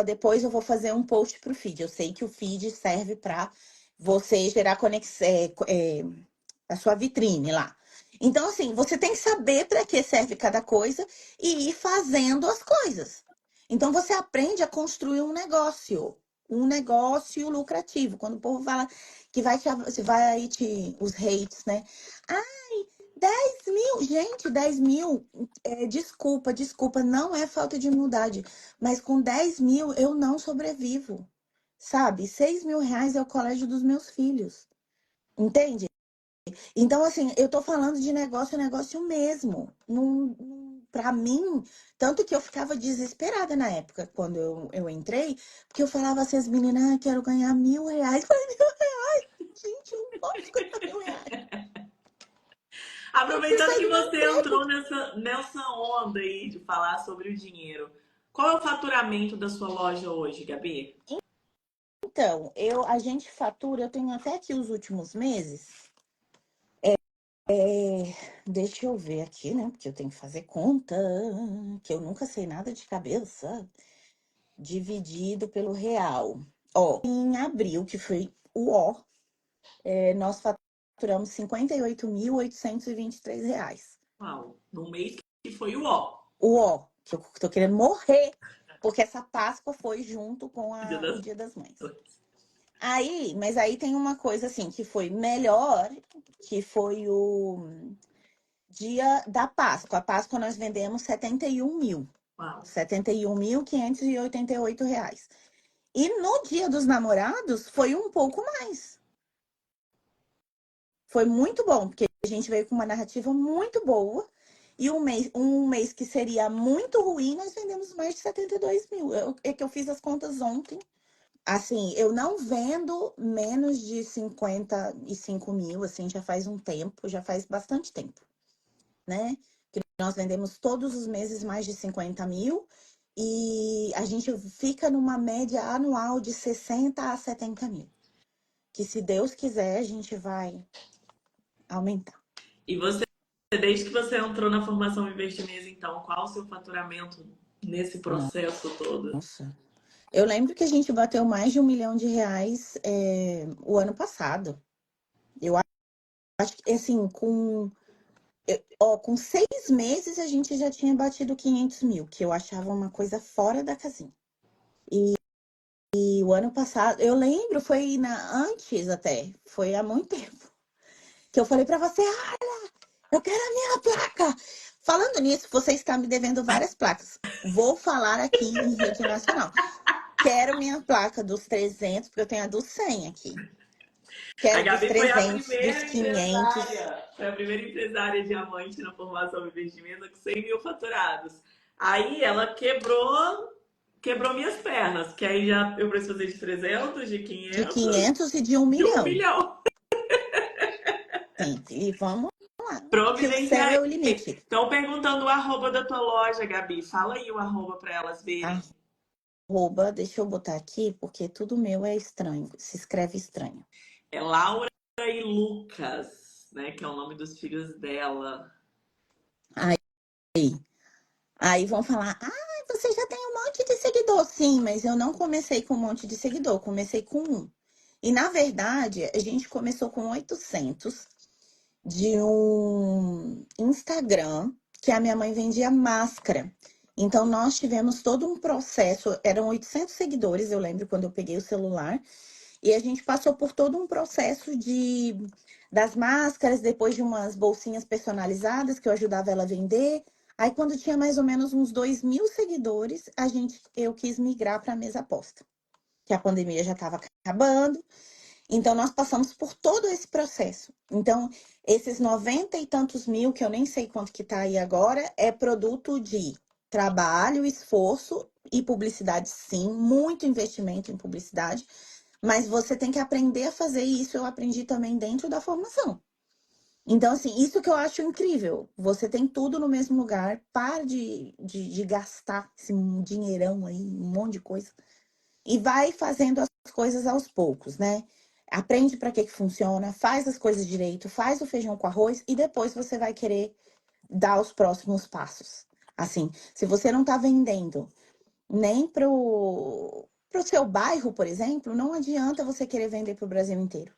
Depois eu vou fazer um post pro feed. Eu sei que o feed serve para você gerar conexão, a sua vitrine lá. Então, assim, você tem que saber para que serve cada coisa e ir fazendo as coisas. Então, você aprende a construir um negócio lucrativo. Quando o povo fala que os hates, né? 10 mil, gente, 10 mil, desculpa, não é falta de humildade, mas com 10 mil eu não sobrevivo, sabe? 6.000 reais é o colégio dos meus filhos, entende? Então, assim, eu tô falando de negócio mesmo. Pra mim, tanto que eu ficava desesperada na época, quando eu entrei, porque eu falava assim, as meninas, quero ganhar 1.000 reais. Eu falei, 1.000 reais? Gente, eu não posso ganhar 1.000 reais. Eu Aproveitando saí que do meu você emprego. entrou nessa onda aí de falar sobre o dinheiro, qual é o faturamento da sua loja hoje, Gabi? Então, a gente fatura, eu tenho até aqui os últimos meses. Deixa eu ver aqui, né? Porque eu tenho que fazer conta, que eu nunca sei nada de cabeça. Dividido pelo real. Ó, em abril, que foi nós faturamos R$ 58.823. Uau, no mês que foi o ó, Que eu tô querendo morrer, porque essa Páscoa foi junto com Dia o das Dia das Mães. Mães. Mas aí tem uma coisa assim que foi melhor, que foi o dia da Páscoa. A Páscoa nós vendemos 71 mil. Uau, 71.588 reais. E no Dia dos Namorados foi um pouco mais. Foi muito bom, porque a gente veio com uma narrativa muito boa. E um mês que seria muito ruim, nós vendemos mais de 72 mil. É que eu fiz as contas ontem. Assim, eu não vendo menos de 55 mil, assim, já faz um tempo, já faz bastante tempo, né? nós vendemos todos os meses mais de 50 mil e a gente fica numa média anual de 60 a 70 mil. Que se Deus quiser, a gente vai aumentar. E você, desde que você entrou na formação Viver de Mesa, então, qual o seu faturamento nesse processo todo? Nossa. Eu lembro que a gente bateu mais de R$ 1 milhão o ano passado. Eu acho que, assim, com 6 meses a gente já tinha batido 500 mil, que eu achava uma coisa fora da casinha. E o ano passado, eu lembro, antes até, foi há muito tempo, que eu falei pra você, eu quero a minha placa. Falando nisso, você está me devendo várias placas. Vou falar aqui em rede nacional. Quero minha placa dos 300, porque eu tenho a dos 100 aqui. A Quero dos Gabi foi a 300, dos primeira 500. empresária, foi a primeira empresária diamante na formação Viver de Mesa com 100 mil faturados. Aí ela quebrou minhas pernas, que aí já eu preciso fazer de 300, de De 500, 500 e de 1 milhão. de 1 milhão. Sempre. E vamos lá, que o céu Providenciar. é o limite. Estão perguntando o arroba da tua loja, Gabi. Fala aí o arroba para elas verem. Deixa eu botar aqui, porque tudo meu é estranho. Se escreve estranho. É Laura e Lucas, né? Que é o nome dos filhos dela. Aí vão falar, você já tem um monte de seguidor. Sim, mas eu não comecei com um monte de seguidor, comecei com um. E, na verdade, a gente começou com 800 de um Instagram que a minha mãe vendia máscara. Então, nós tivemos todo um processo, eram 800 seguidores, eu lembro quando eu peguei o celular, e a gente passou por todo um processo das máscaras, depois de umas bolsinhas personalizadas que eu ajudava ela a vender. Aí, quando tinha mais ou menos uns 2 mil seguidores, eu quis migrar para a mesa aposta, que a pandemia já estava acabando. Então, nós passamos por todo esse processo. Então, esses 90 e tantos mil, que eu nem sei quanto que tá aí agora, é produto de trabalho, esforço e publicidade, sim, muito investimento em publicidade, mas você tem que aprender a fazer isso. Eu aprendi também dentro da formação. Então, assim, isso que eu acho incrível. Você tem tudo no mesmo lugar, para de gastar esse dinheirão aí, um monte de coisa e vai fazendo as coisas aos poucos, né? Aprende para que funciona, faz as coisas direito, faz o feijão com arroz e depois você vai querer dar os próximos passos. Assim, se você não está vendendo nem pro seu bairro, por exemplo, não adianta você querer vender para o Brasil inteiro,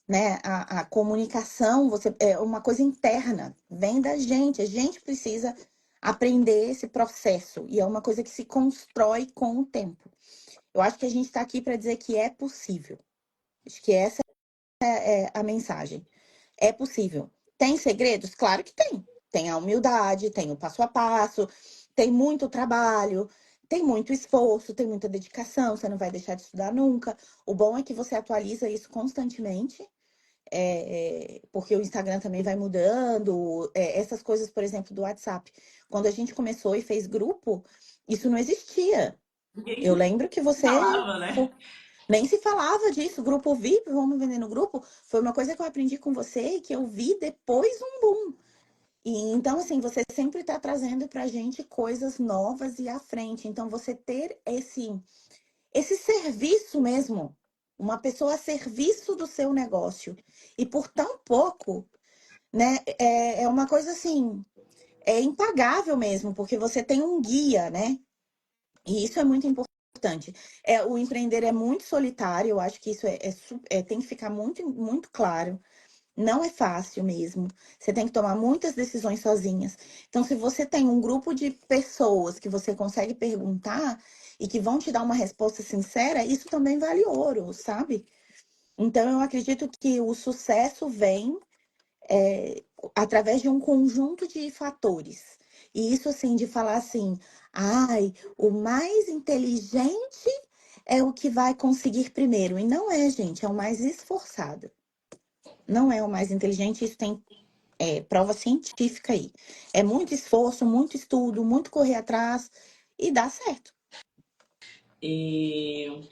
né? A comunicação é uma coisa interna, vem da gente. A gente precisa aprender esse processo e é uma coisa que se constrói com o tempo. Eu acho que a gente está aqui para dizer que é possível. Acho que essa é a mensagem. É possível. Tem segredos? Claro que tem. Tem a humildade, tem o passo a passo, tem muito trabalho, tem muito esforço, tem muita dedicação. Você não vai deixar de estudar nunca. O bom é que você atualiza isso constantemente, porque o Instagram também vai mudando. Essas coisas, por exemplo, do WhatsApp. Quando a gente começou e fez grupo, isso não existia. Eu Ninguém lembro que você falava, né? nem se falava disso, grupo VIP, vamos vender no grupo. Foi uma coisa que eu aprendi com você e que eu vi depois um boom. E então, assim, você sempre está trazendo pra gente coisas novas e à frente. Então, você ter esse serviço mesmo, uma pessoa a serviço do seu negócio, e por tão pouco, né? É uma coisa assim, é impagável mesmo, porque você tem um guia, né? E isso é muito importante. O empreender é muito solitário, eu acho que isso tem que ficar muito, muito claro. Não é fácil mesmo. Você tem que tomar muitas decisões sozinhas. Então, se você tem um grupo de pessoas que você consegue perguntar e que vão te dar uma resposta sincera, isso também vale ouro, sabe? Então, eu acredito que o sucesso vem através de um conjunto de fatores. E isso, assim, de falar assim, o mais inteligente é o que vai conseguir primeiro. E não é, gente, é o mais esforçado. Não é o mais inteligente, isso tem prova científica aí. É muito esforço, muito estudo, muito correr atrás e dá certo. E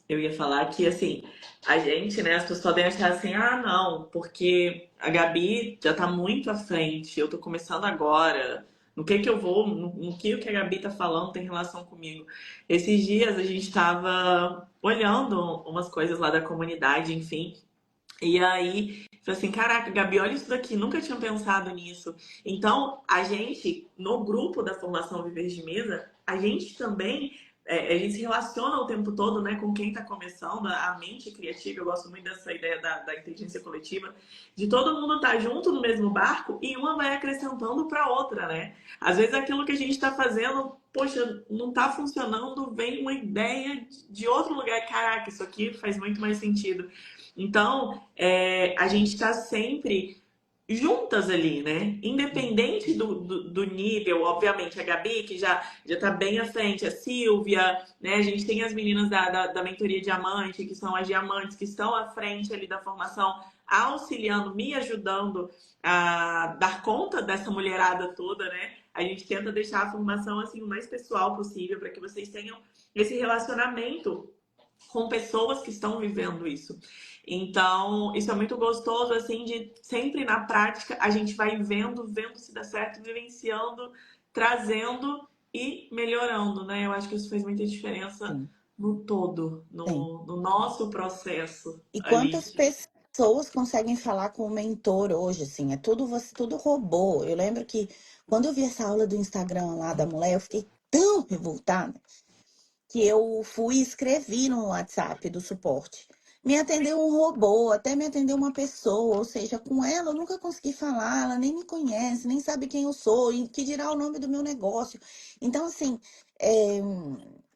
Eu ia falar que, assim, a gente, né, as pessoas podem achar assim, ah, não, porque a Gabi já tá muito à frente, eu tô começando agora. No que eu vou, no que o que a Gabi tá falando tem relação comigo. Esses dias a gente tava olhando umas coisas lá da comunidade, enfim, e aí, falei assim, caraca, Gabi, olha isso daqui, nunca tinha pensado nisso. Então, a gente, no grupo da formação Viver de Mesa, a gente também, a gente se relaciona o tempo todo, né, com quem está começando, a mente criativa, eu gosto muito dessa ideia da inteligência coletiva, de todo mundo estar junto no mesmo barco e uma vai acrescentando para a outra, né? Às vezes aquilo que a gente está fazendo, poxa, não está funcionando, vem uma ideia de outro lugar, caraca, isso aqui faz muito mais sentido. Então, a gente está sempre juntas ali, né? Independente do nível, obviamente, a Gabi, que já tá bem à frente, a Silvia, né? A gente tem as meninas da mentoria diamante, que são as diamantes, que estão à frente ali da formação, auxiliando, me ajudando a dar conta dessa mulherada toda, né? A gente tenta deixar a formação assim o mais pessoal possível para que vocês tenham esse relacionamento com pessoas que estão vivendo isso. Então, isso é muito gostoso, assim, de sempre na prática a gente vai vendo se dá certo, vivenciando, trazendo e melhorando, né? Eu acho que isso faz muita diferença Sim, no todo, sim. no nosso processo E ali. quantas pessoas conseguem falar com o mentor hoje, assim? É tudo você, tudo robô. Eu lembro que quando eu vi essa aula do Instagram lá da mulher, eu fiquei tão revoltada que eu fui e escrevi no WhatsApp do suporte. Me atendeu um robô, até me atendeu uma pessoa, ou seja, com ela eu nunca consegui falar, ela nem me conhece, nem sabe quem eu sou, e que dirá o nome do meu negócio. Então, assim, é,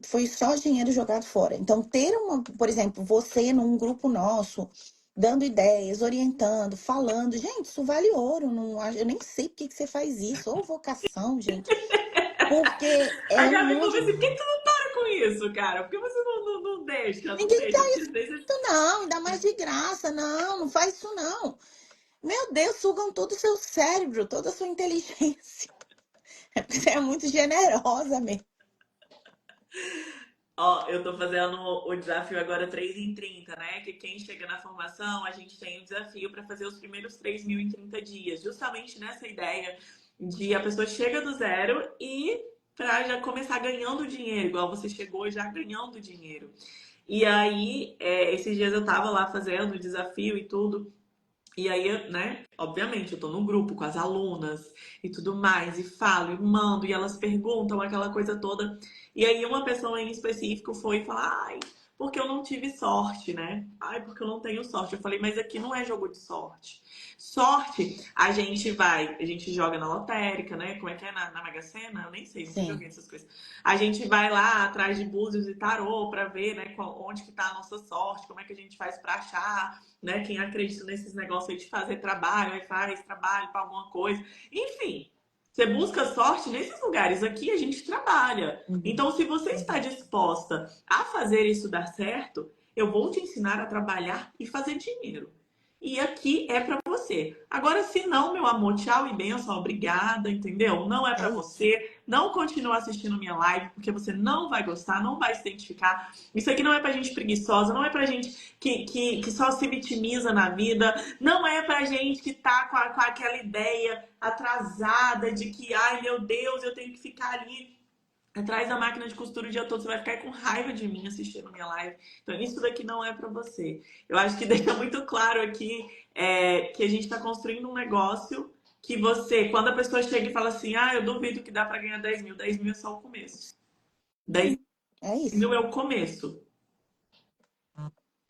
foi só dinheiro jogado fora. Então, ter uma, por exemplo, você num grupo nosso, dando ideias, orientando, falando, gente, isso vale ouro. Não, eu nem sei por que você faz isso, ou vocação, gente, porque A é Gabi falou muito. assim: por que tu não para com isso, cara? Por que você não deixa? Não Ninguém deixa? Porque às vezes não, ainda mais de graça. Não, não faz isso não. Meu Deus, sugam todo o seu cérebro, toda a sua inteligência. É porque você é muito generosa mesmo. ó, eu tô fazendo o desafio agora 3 em 30, né? Que quem chega na formação, a gente tem o desafio para fazer os primeiros 3.000 em 30 dias. Justamente nessa ideia de a pessoa chega do zero e para já começar ganhando dinheiro, igual você chegou já ganhando dinheiro. E aí, esses dias eu tava lá fazendo o desafio e tudo. E aí, né, obviamente, eu tô no grupo com as alunas e tudo mais, e falo, e mando, e elas perguntam aquela coisa toda. E aí uma pessoa em específico foi falar, ai, porque eu não tive sorte, né? Ai, porque eu não tenho sorte. Eu falei, mas aqui não é jogo de sorte. Sorte, a gente joga na lotérica, né? Como é que é na Mega Sena? Eu nem sei, nunca Sim, joguei essas coisas. A gente vai lá atrás de búzios e tarô pra ver, né, onde que tá a nossa sorte, como é que a gente faz pra achar, né? Quem acredita nesses negócios aí de fazer trabalho, aí faz trabalho para alguma coisa. Enfim, você busca sorte nesses lugares. Aqui a gente trabalha. uhum, Então, se você está disposta a fazer isso dar certo, eu vou te ensinar a trabalhar e fazer dinheiro. E aqui é para você. Agora, se não, meu amor, tchau e benção, obrigada, entendeu? Não é é para isso. você. Não continua assistindo minha live, porque você não vai gostar, não vai se identificar. Isso aqui não é pra gente preguiçosa, não é pra gente que só se vitimiza na vida, não é pra gente que tá com aquela ideia atrasada de que, ai meu Deus, eu tenho que ficar ali atrás da máquina de costura o dia todo, você vai ficar com raiva de mim assistindo minha live. Então, isso daqui não é pra você. Eu acho que deixa muito claro aqui que a gente tá construindo um negócio que você, quando a pessoa chega e fala assim, ah, eu duvido que dá pra ganhar 10.000, 10.000 é só o começo. 10 Sim, é isso. mil é o começo.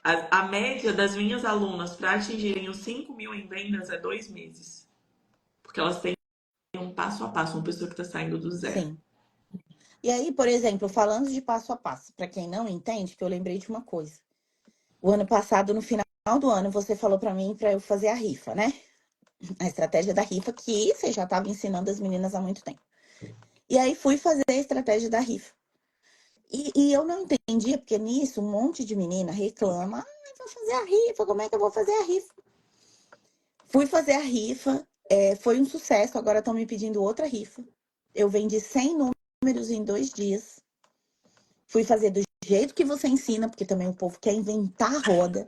A média das minhas alunas para atingirem os 5.000 em vendas é 2 meses. Porque elas têm um passo a passo, uma pessoa que está saindo do zero. Sim. E aí, por exemplo, falando de passo a passo, para quem não entende, que eu lembrei de uma coisa. O ano passado, no final do ano, você falou para mim para eu fazer a rifa, né? A estratégia da rifa que você já estava ensinando as meninas há muito tempo. E aí fui fazer a estratégia da rifa. E eu não entendia, porque nisso um monte de menina reclama: ah, vou fazer a rifa, como é que eu vou fazer a rifa? Fui fazer a rifa, foi um sucesso, agora estão me pedindo outra rifa. Eu vendi 100 números em 2 dias. Fui fazer do jeito que você ensina, porque também o povo quer inventar a roda,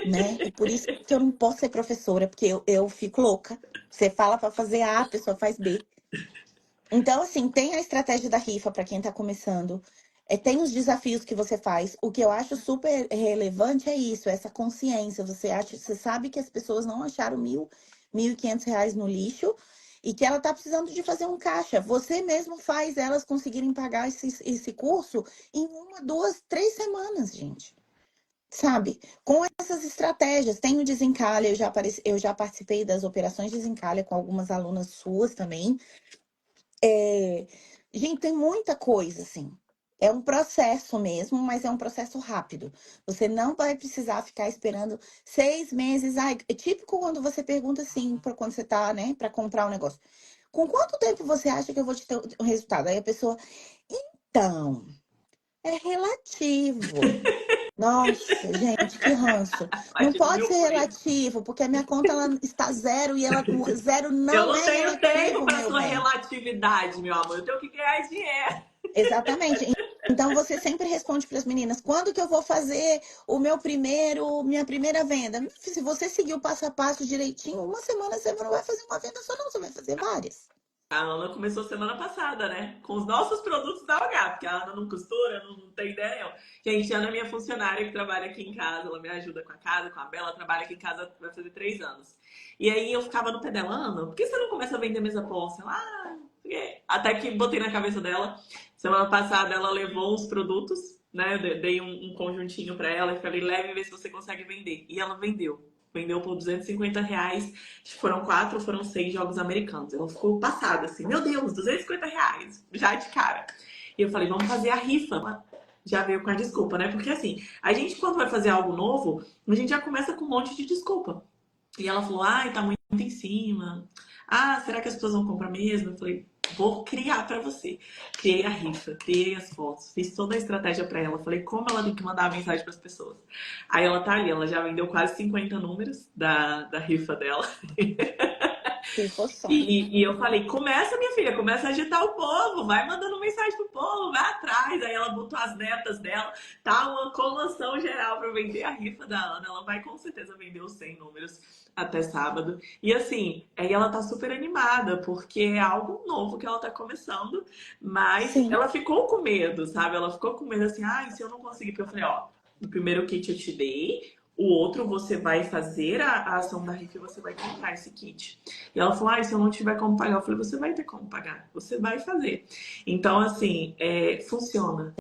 né? E por isso que eu não posso ser professora, porque eu fico louca. Você fala para fazer A, a pessoa faz B. Então, assim, tem a estratégia da rifa para quem está começando. Tem os desafios que você faz. O que eu acho super relevante é isso, essa consciência. Você sabe que as pessoas não acharam 1.500 reais no lixo e que ela está precisando de fazer um caixa. Você mesmo faz elas conseguirem pagar esse curso em 1, 2, 3 semanas, gente. Sabe? Com essas estratégias. Tem o Desencalha, eu já participei das operações Desencalha com algumas alunas suas também. Gente, tem muita coisa, assim. É um processo mesmo, mas é um processo rápido. Você não vai precisar ficar esperando 6 meses. Ai, é típico quando você pergunta assim, quando você tá, né, para comprar um negócio. Com quanto tempo você acha que eu vou te ter o resultado? Aí a pessoa, então, é relativo. Nossa, gente, que ranço. Não Batido pode mil ser por isso. relativo, porque a minha conta ela está zero e o zero Eu não não é tenho tempo relativo, para meu sua bem. relatividade, meu amor. Eu tenho que ganhar dinheiro. Exatamente. Então você sempre responde para as meninas: quando que eu vou fazer minha primeira venda? Se você seguir o passo a passo direitinho, uma semana você não vai fazer uma venda só, não, você vai fazer várias. A Ana começou semana passada, né? Com os nossos produtos da Algap, porque a Ana não costura, não tem ideia nenhuma. Gente, a Ana é minha funcionária que trabalha aqui em casa, ela me ajuda com a casa, com a Bela, trabalha aqui em casa vai fazer 3 anos. E aí eu ficava no pé dela, Ana, por que você não começa a vender mesa posta? Ela, até que botei na cabeça dela. Semana passada ela levou uns produtos, né? Eu dei um conjuntinho pra ela e falei, leve e vê se você consegue vender. E ela vendeu. Vendeu por R$ 250. Foram 4, foram 6 jogos americanos. Ela ficou passada, assim, meu Deus, R$ 250, já de cara. E eu falei, vamos fazer a rifa. Ela já veio com a desculpa, né? Porque assim, a gente quando vai fazer algo novo, a gente já começa com um monte de desculpa. E ela falou, ai, tá muito em cima. Ah, será que as pessoas vão comprar mesmo? Eu falei, vou criar pra você. Criei a rifa, criei as fotos, fiz toda a estratégia pra ela. Falei como ela tem que mandar a mensagem pras pessoas. Aí ela tá ali, ela já vendeu quase 50 números da rifa dela. Se for só. E eu falei, começa, minha filha, começa a agitar o povo, vai mandando mensagem pro povo, vai atrás. Aí ela botou as netas dela, tá uma comoção geral pra vender a rifa da Ana. Ela vai com certeza vender os 100 números até sábado. E assim, aí ela tá super animada, porque é algo novo que ela tá começando, mas Sim, ela ficou com medo, sabe? Ela ficou com medo assim, ai, se eu não conseguir, porque eu falei, ó, no primeiro kit eu te dei, o outro você vai fazer a ação da rifa e você vai comprar esse kit. E ela falou, ah, se eu não tiver como pagar, eu falei, você vai ter como pagar, você vai fazer. Então, assim, funciona,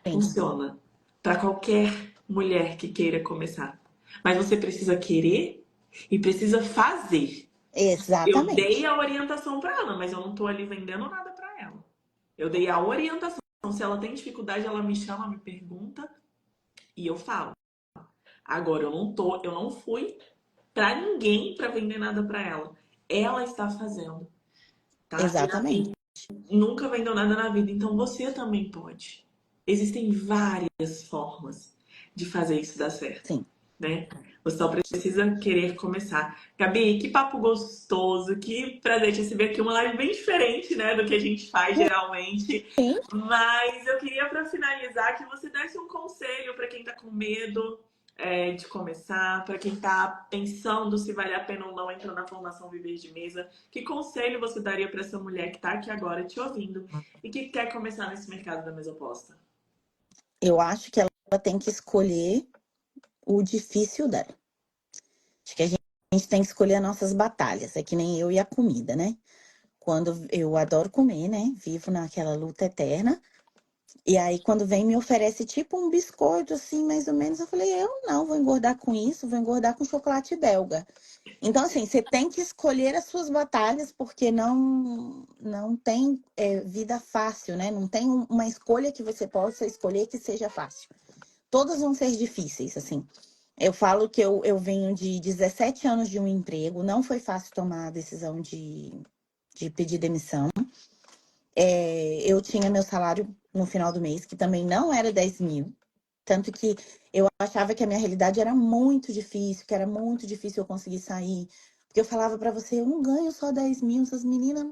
sim. funciona para qualquer mulher que queira começar. Mas você precisa querer e precisa fazer. Eu dei Exatamente. a orientação para ela, mas eu não tô ali vendendo nada para ela. Eu dei a orientação. Se ela tem dificuldade, ela me chama, me pergunta e eu falo. Agora eu não fui para ninguém para vender nada para ela. Ela está fazendo, tá? Exatamente. E nunca vendeu nada na vida, então você também pode. Existem várias formas de fazer isso dar certo, Sim. né? Você só precisa querer começar. Gabi, que papo gostoso, que prazer te receber aqui. Uma live bem diferente, né, do que a gente faz geralmente. Sim. Mas eu queria, para finalizar, que você desse um conselho para quem tá com medo de começar, para quem tá pensando se vale a pena ou não entrar na formação Viver de Mesa. Que conselho você daria para essa mulher que tá aqui agora te ouvindo e que quer começar nesse mercado da mesa oposta? Eu acho que ela tem que escolher o difícil dela. Acho que a gente tem que escolher as nossas batalhas. É que nem eu e a comida, né? Quando eu adoro comer, né? Vivo naquela luta eterna. E aí, quando vem me oferece tipo um biscoito, assim, mais ou menos, eu falei, eu não vou engordar com isso, vou engordar com chocolate belga. Então, assim, você tem que escolher as suas batalhas, porque não tem vida fácil, né? Não tem uma escolha que você possa escolher que seja fácil. Todas vão ser difíceis, assim. Eu falo que eu venho de 17 anos de um emprego, não foi fácil tomar a decisão de pedir demissão. Eu tinha meu salário no final do mês, que também não era 10 mil. Tanto que eu achava que a minha realidade era muito difícil, que era muito difícil eu conseguir sair. Porque eu falava pra você, eu não ganho só 10 mil, essas meninas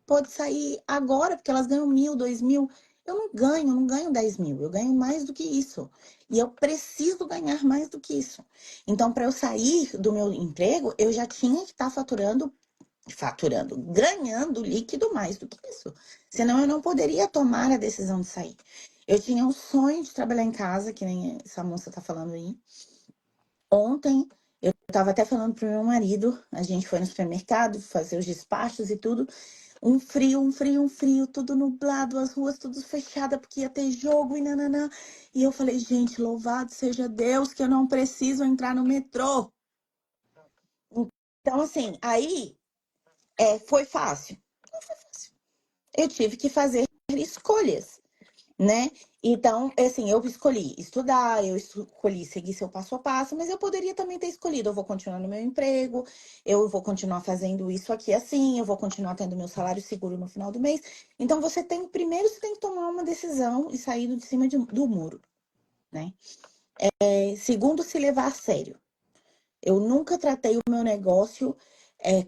podem sair agora, porque elas ganham 1.000, 2.000. Eu não ganho 10 mil, eu ganho mais do que isso. E eu preciso ganhar mais do que isso. Então, para eu sair do meu emprego, eu já tinha que estar ganhando líquido mais do que isso. Senão eu não poderia tomar a decisão de sair. Eu tinha um sonho de trabalhar em casa, que nem essa moça tá falando aí. Ontem, eu tava até falando pro meu marido, a gente foi no supermercado fazer os despachos e tudo. Um frio, tudo nublado, as ruas tudo fechadas, porque ia ter jogo e nananã. E eu falei, gente, louvado seja Deus que eu não preciso entrar no metrô. Então, assim, aí foi fácil. Não foi fácil. Eu tive que fazer escolhas, né? Então, assim, eu escolhi estudar, eu escolhi seguir seu passo a passo, mas eu poderia também ter escolhido, eu vou continuar no meu emprego, eu vou continuar fazendo isso aqui assim, eu vou continuar tendo meu salário seguro no final do mês. Então, primeiro você tem que tomar uma decisão e sair de cima do muro, né? Segundo, se levar a sério. Eu nunca tratei o meu negócio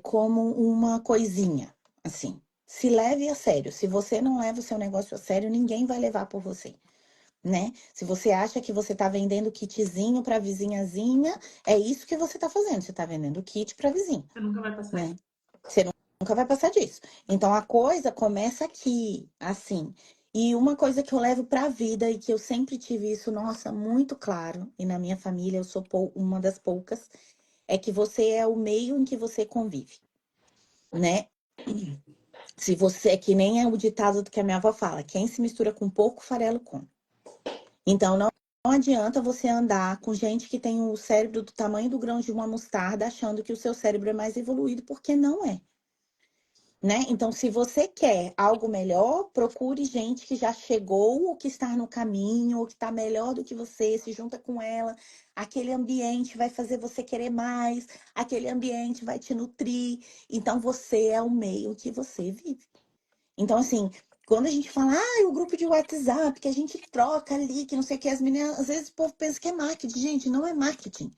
como uma coisinha, assim. Se leve a sério. Se você não leva o seu negócio a sério, ninguém vai levar por você, né? Se você acha que você está vendendo kitzinho para vizinhazinha, é isso que você está fazendo. Você está vendendo kit para vizinho, Você nunca vai passar né? isso. Você nunca vai passar disso. Então a coisa começa aqui, assim. E uma coisa que eu levo para a vida e que eu sempre tive isso, nossa, muito claro, e na minha família eu sou uma das poucas, é que você é o meio em que você convive, né? Se você é que nem é o ditado que a minha avó fala, quem se mistura com porco, farelo come. Então não adianta você andar com gente que tem o cérebro do tamanho do grão de uma mostarda achando que o seu cérebro é mais evoluído, porque não é. Né? Então, se você quer algo melhor, procure gente que já chegou ou que está no caminho, ou que está melhor do que você, se junta com ela. Aquele ambiente vai fazer você querer mais, aquele ambiente vai te nutrir. Então, você é o meio que você vive. Então, assim, quando a gente fala, o grupo de WhatsApp, que a gente troca ali, que não sei o que, as meninas, às vezes o povo pensa que é marketing. Gente, não é marketing.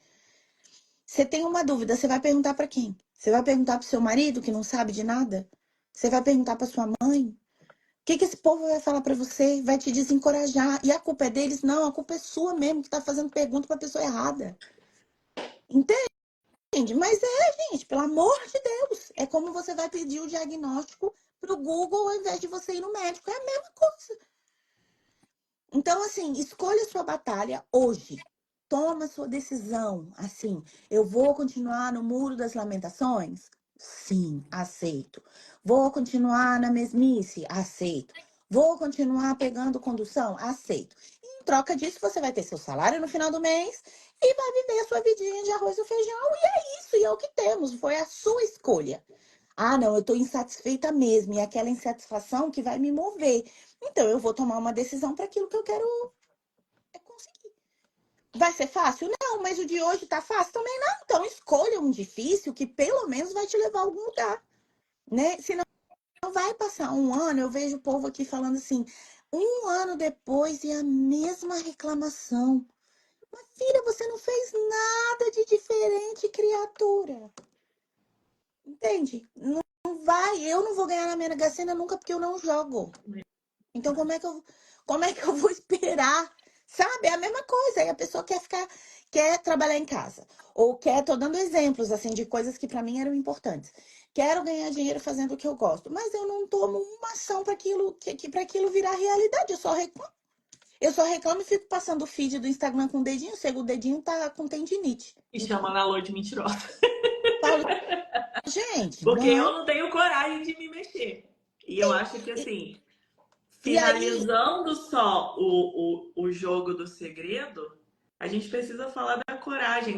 Você tem uma dúvida, você vai perguntar para quem? Você vai perguntar pro seu marido que não sabe de nada? Você vai perguntar para sua mãe? O que esse povo vai falar para você? Vai te desencorajar. E a culpa é deles? Não, a culpa é sua mesmo, que tá fazendo pergunta para pessoa errada. Entende? Mas gente, pelo amor de Deus. É como você vai pedir o diagnóstico pro Google ao invés de você ir no médico. É a mesma coisa. Então, assim, escolha sua batalha hoje. Toma sua decisão. Assim, eu vou continuar no Muro das Lamentações? Sim, aceito. Vou continuar na mesmice? Aceito. Vou continuar pegando condução? Aceito. Em troca disso, você vai ter seu salário no final do mês e vai viver a sua vidinha de arroz e feijão. E é isso, e é o que temos. Foi a sua escolha. Ah, não, eu estou insatisfeita mesmo. E é aquela insatisfação que vai me mover. Então, eu vou tomar uma decisão para aquilo que eu quero conseguir. Vai ser fácil? Não, mas o de hoje tá fácil também não. Então, escolha um difícil que pelo menos vai te levar a algum lugar, né? Senão vai passar um ano, eu vejo o povo aqui falando assim, um ano depois e a mesma reclamação. Mas, filha, você não fez nada de diferente, criatura. Entende? Não vai, eu não vou ganhar na Mega Sena nunca porque eu não jogo. Então, como é que eu vou esperar? Sabe? É a mesma coisa. Aí a pessoa quer trabalhar em casa. Ou tô dando exemplos, assim, de coisas que para mim eram importantes. Quero ganhar dinheiro fazendo o que eu gosto, mas eu não tomo uma ação para para aquilo virar realidade. Eu só reclamo. Eu só reclamo e fico passando o feed do Instagram com o dedinho, chega o dedinho tá com tendinite. E chama a Lô de mentirosa. Falo, gente, Porque eu não. não tenho coragem de me mexer. E eu acho que E, assim, e aí, finalizando só o jogo do segredo, a gente precisa falar da coragem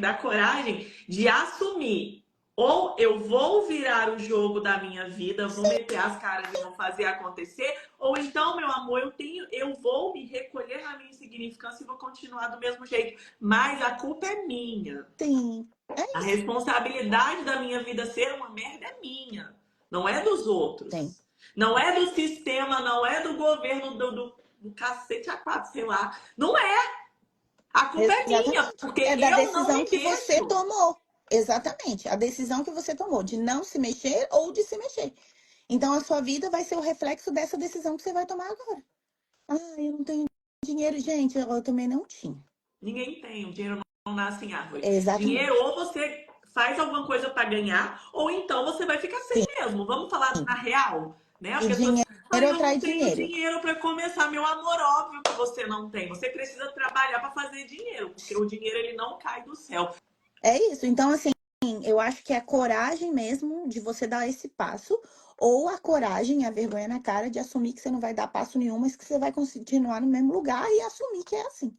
de assumir. Ou eu vou virar o jogo da minha vida, vou meter as caras e vou fazer acontecer, ou então, meu amor, eu vou me recolher na minha insignificância e vou continuar do mesmo jeito. Mas a culpa é minha. sim, A é isso. responsabilidade da minha vida ser uma merda é minha, não é dos Tem. outros. Não é do sistema, não é do governo, do cacete a quatro, sei lá. Não é. A culpa é minha, Exatamente. porque É da eu não decisão me que você mexo. tomou. Exatamente. A decisão que você tomou de não se mexer ou de se mexer. Então, a sua vida vai ser o reflexo dessa decisão que você vai tomar agora. Ah, eu não tenho dinheiro. Gente, eu também não tinha. Ninguém tem, o dinheiro não nasce em árvore. Dinheiro Exatamente. ou você faz alguma coisa para ganhar, ou então você vai ficar sem Sim. mesmo. Vamos falar na real, né? As E pessoas, ai, dinheiro eu não atrai tenho dinheiro. dinheiro para começar. Meu amor, óbvio que você não tem. Você precisa trabalhar para fazer dinheiro, porque o dinheiro ele não cai do céu. É isso. Então, assim, eu acho que é a coragem mesmo de você dar esse passo, ou a coragem, a vergonha na cara de assumir que você não vai dar passo nenhum, mas que você vai continuar no mesmo lugar e assumir que é assim.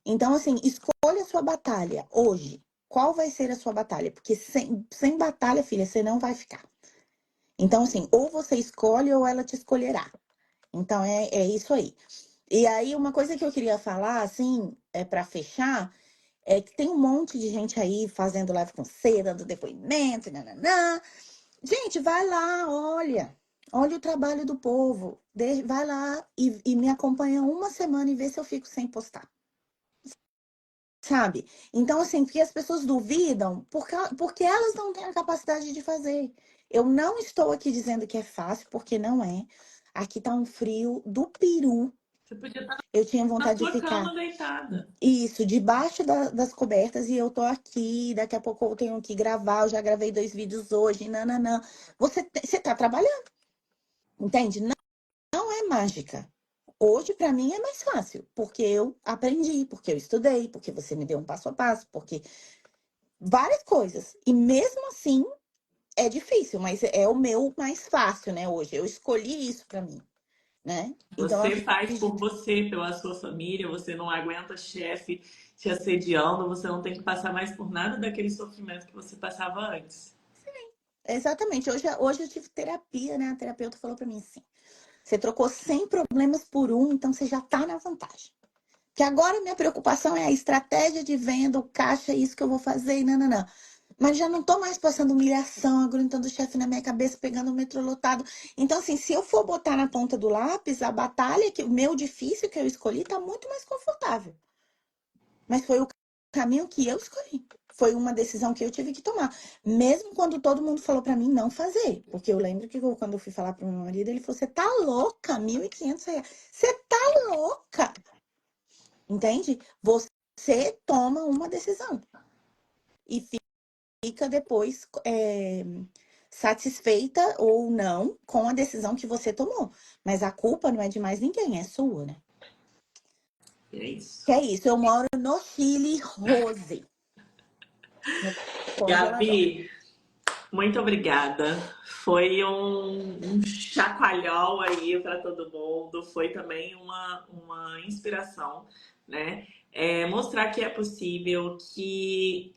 Então, assim, escolha a sua batalha hoje. Qual vai ser a sua batalha? Porque sem batalha, filha, você não vai ficar. Então, assim, ou você escolhe ou ela te escolherá. Então, é isso aí. E aí, uma coisa que eu queria falar, assim, para fechar, é que tem um monte de gente aí fazendo live com você, dando depoimento, nananã. Gente, vai lá, olha. Olha o trabalho do povo. Vai lá e me acompanha uma semana e vê se eu fico sem postar. Sabe? Então, assim, porque as pessoas duvidam porque elas não têm a capacidade de fazer. Eu não estou aqui dizendo que é fácil, porque não é. Aqui tá um frio do peru. Você podia estar Eu tinha na vontade de sua ficar cama deitada. isso, debaixo das cobertas, e eu tô aqui. Daqui a pouco eu tenho que gravar. Eu já gravei 2 vídeos hoje, nananã. Você tá trabalhando, entende? Não é mágica. Hoje, para mim, é mais fácil, porque eu aprendi, porque eu estudei, porque você me deu um passo a passo, porque várias coisas. E mesmo assim, é difícil, mas é o meu mais fácil, né, hoje. Eu escolhi isso para mim, né? Então, eu Você faz por acredito. você, pela sua família, você não aguenta chefe te assediando, você não tem que passar mais por nada daquele sofrimento que você passava antes. Exatamente. Hoje eu tive terapia, né? A terapeuta falou para mim assim: você trocou 100 problemas por um, então você já tá na vantagem. Que agora minha preocupação é a estratégia de venda, o caixa, isso que eu vou fazer e não. Mas já não tô mais passando humilhação, aguentando o chefe na minha cabeça, pegando o metrô lotado. Então, assim, se eu for botar na ponta do lápis, a batalha, o meu difícil que eu escolhi, tá muito mais confortável. Mas foi o caminho que eu escolhi. Foi uma decisão que eu tive que tomar. Mesmo quando todo mundo falou pra mim não fazer. Porque eu lembro que quando eu fui falar pro meu marido, ele falou: você tá louca? R$ 1.500. Você tá louca? Entende? Você toma uma decisão. E fica depois satisfeita ou não com a decisão que você tomou. Mas a culpa não é de mais ninguém, é sua, né? E é isso. Que é isso, eu moro no Chile Rose, no congelador. Gabi, muito obrigada. Foi um chacoalhão aí para todo mundo. Foi também uma inspiração, né? Mostrar que é possível, que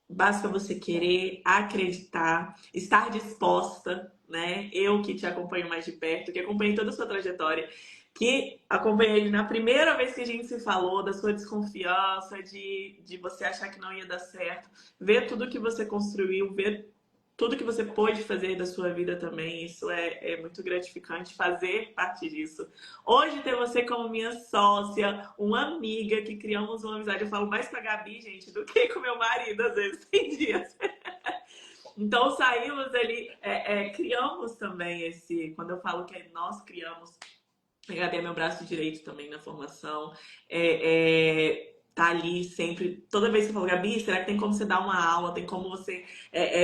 basta você querer, acreditar, estar disposta, né? Eu que te acompanho mais de perto, que acompanhei toda a sua trajetória, que acompanhei na primeira vez que a gente se falou, da sua desconfiança, de você achar que não ia dar certo, ver tudo que você construiu, ver tudo que você pôde fazer da sua vida também, isso é muito gratificante fazer parte disso. Hoje ter você como minha sócia, uma amiga que criamos uma amizade, eu falo mais com a Gabi, gente, do que com meu marido, às vezes tem dias. Então saímos ali, criamos também quando eu falo que nós criamos, a Gabi é meu braço direito também na formação. Tá ali sempre. Toda vez que eu falo, Gabi, será que tem como você dar uma aula? Tem como você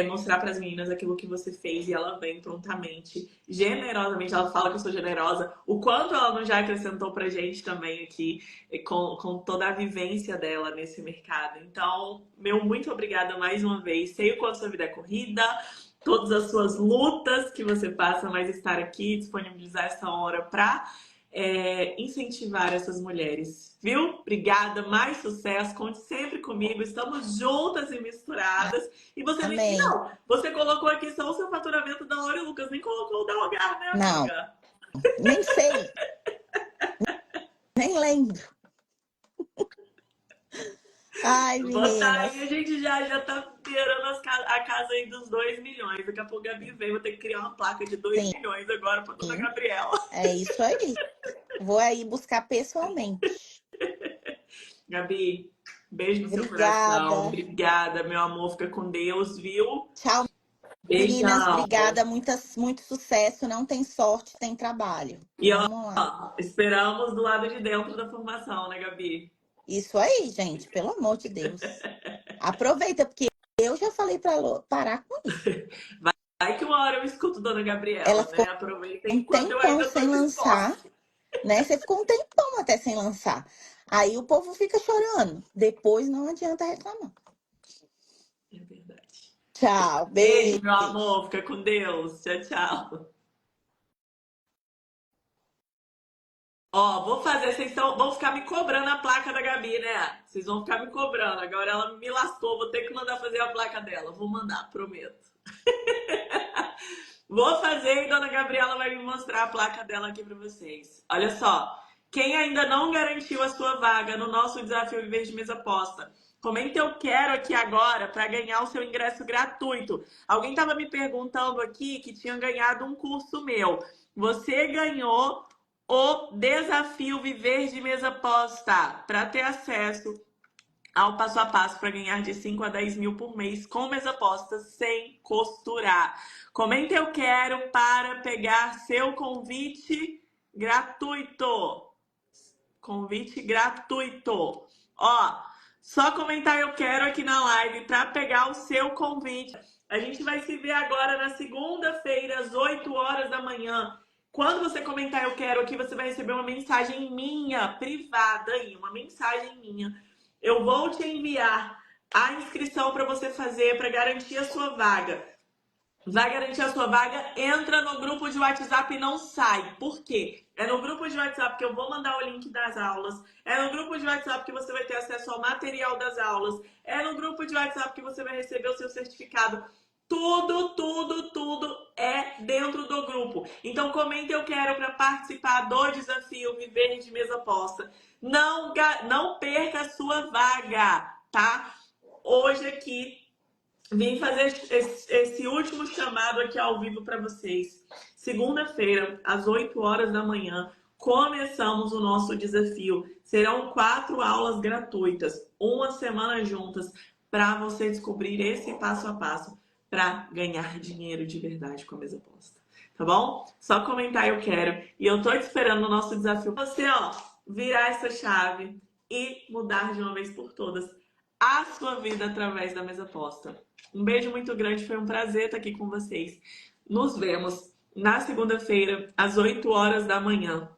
mostrar para as meninas aquilo que você fez? E ela vem prontamente, generosamente. Ela fala que eu sou generosa. O quanto ela não já acrescentou pra gente também aqui, com toda a vivência dela nesse mercado. Então, meu muito obrigada mais uma vez. Sei o quanto sua vida é corrida, todas as suas lutas que você passa, mas estar aqui, disponibilizar essa hora para incentivar essas mulheres, viu? Obrigada, mais sucesso, conte sempre comigo, estamos juntas e misturadas. E você nem. Amém. Não, você colocou aqui só o seu faturamento da hora e o Lucas nem colocou o da Algar, né, Não, amiga? nem sei, nem lembro. Ai, Botar aí, a meninas. gente já tá beirando a casa aí dos 2 milhões. Daqui a pouco a Gabi vem, vou ter que criar uma placa de 2 Sim, milhões agora pra dona Gabriela. é isso aí. Vou aí buscar pessoalmente. Gabi, beijo no seu coração. Obrigada. Obrigada, meu amor. Fica com Deus, viu? Tchau, Meninas, Beijão. obrigada, muito sucesso. Não tem sorte, tem trabalho. E ó, Vamos lá. esperamos do lado de dentro da formação, né, Gabi? Isso aí, gente, pelo amor de Deus. Aproveita, porque eu já falei para parar com isso. Vai que uma hora eu escuto Dona Ela Gabriela, ficou né? Aproveita um enquanto eu tempão ainda tô sem disposta. lançar, né? Você ficou um tempão até sem lançar. Aí o povo fica chorando. Depois não adianta reclamar. É verdade. Tchau, Beijo, meu beijo. amor. Fica com Deus. Tchau, tchau. Ó, vou fazer, vão ficar me cobrando a placa da Gabi, né? Vocês vão ficar me cobrando. Agora ela me lascou, vou ter que mandar fazer a placa dela. Vou mandar, prometo. Vou fazer e Dona Gabriela vai me mostrar a placa dela aqui para vocês. Olha só, quem ainda não garantiu a sua vaga no nosso desafio Viver de Mesa Aposta, comenta eu quero aqui agora para ganhar o seu ingresso gratuito. Alguém estava me perguntando aqui que tinha ganhado um curso meu. Você ganhou o desafio Viver de Mesa Aposta para ter acesso ao passo a passo para ganhar de 5 a 10 mil por mês com mesa aposta sem costurar. Comenta eu quero para pegar seu convite gratuito. Convite gratuito. Ó, só comentar eu quero aqui na live para pegar o seu convite. A gente vai se ver agora na segunda-feira, às 8 horas da manhã. Quando você comentar eu quero aqui, você vai receber uma mensagem minha, privada aí, uma mensagem minha. Eu vou te enviar a inscrição para você fazer, para garantir a sua vaga. Vai garantir a sua vaga, entra no grupo de WhatsApp e não sai. Por quê? É no grupo de WhatsApp que eu vou mandar o link das aulas. É no grupo de WhatsApp que você vai ter acesso ao material das aulas. É no grupo de WhatsApp que você vai receber o seu certificado. Tudo é dentro do grupo. Então comenta eu quero para participar do desafio Viver de Mesa Aposta. Não perca a sua vaga, tá? Hoje aqui vim fazer esse último chamado aqui ao vivo para vocês. Segunda-feira, às 8 horas da manhã, começamos o nosso desafio. Serão 4 aulas gratuitas, uma semana juntas, para você descobrir esse passo a passo para ganhar dinheiro de verdade com a mesa aposta. Tá bom? Só comentar eu quero. E eu tô te esperando no nosso desafio. Você, ó, virar essa chave e mudar de uma vez por todas a sua vida através da mesa aposta. Um beijo muito grande, foi um prazer estar aqui com vocês. Nos vemos na segunda-feira, às 8 horas da manhã.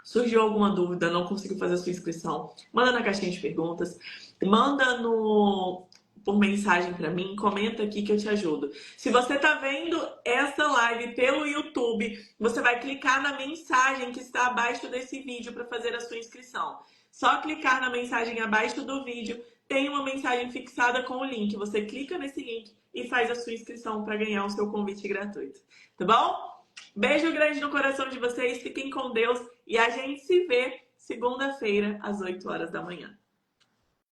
Surgiu alguma dúvida, não conseguiu fazer a sua inscrição? Manda na caixinha de perguntas, manda por mensagem para mim, comenta aqui que eu te ajudo. Se você está vendo essa live pelo YouTube, você vai clicar na mensagem que está abaixo desse vídeo para fazer a sua inscrição. Só clicar na mensagem abaixo do vídeo, tem uma mensagem fixada com o link. Você clica nesse link e faz a sua inscrição para ganhar o seu convite gratuito. Tá bom? Beijo grande no coração de vocês, fiquem com Deus e a gente se vê segunda-feira às 8 horas da manhã.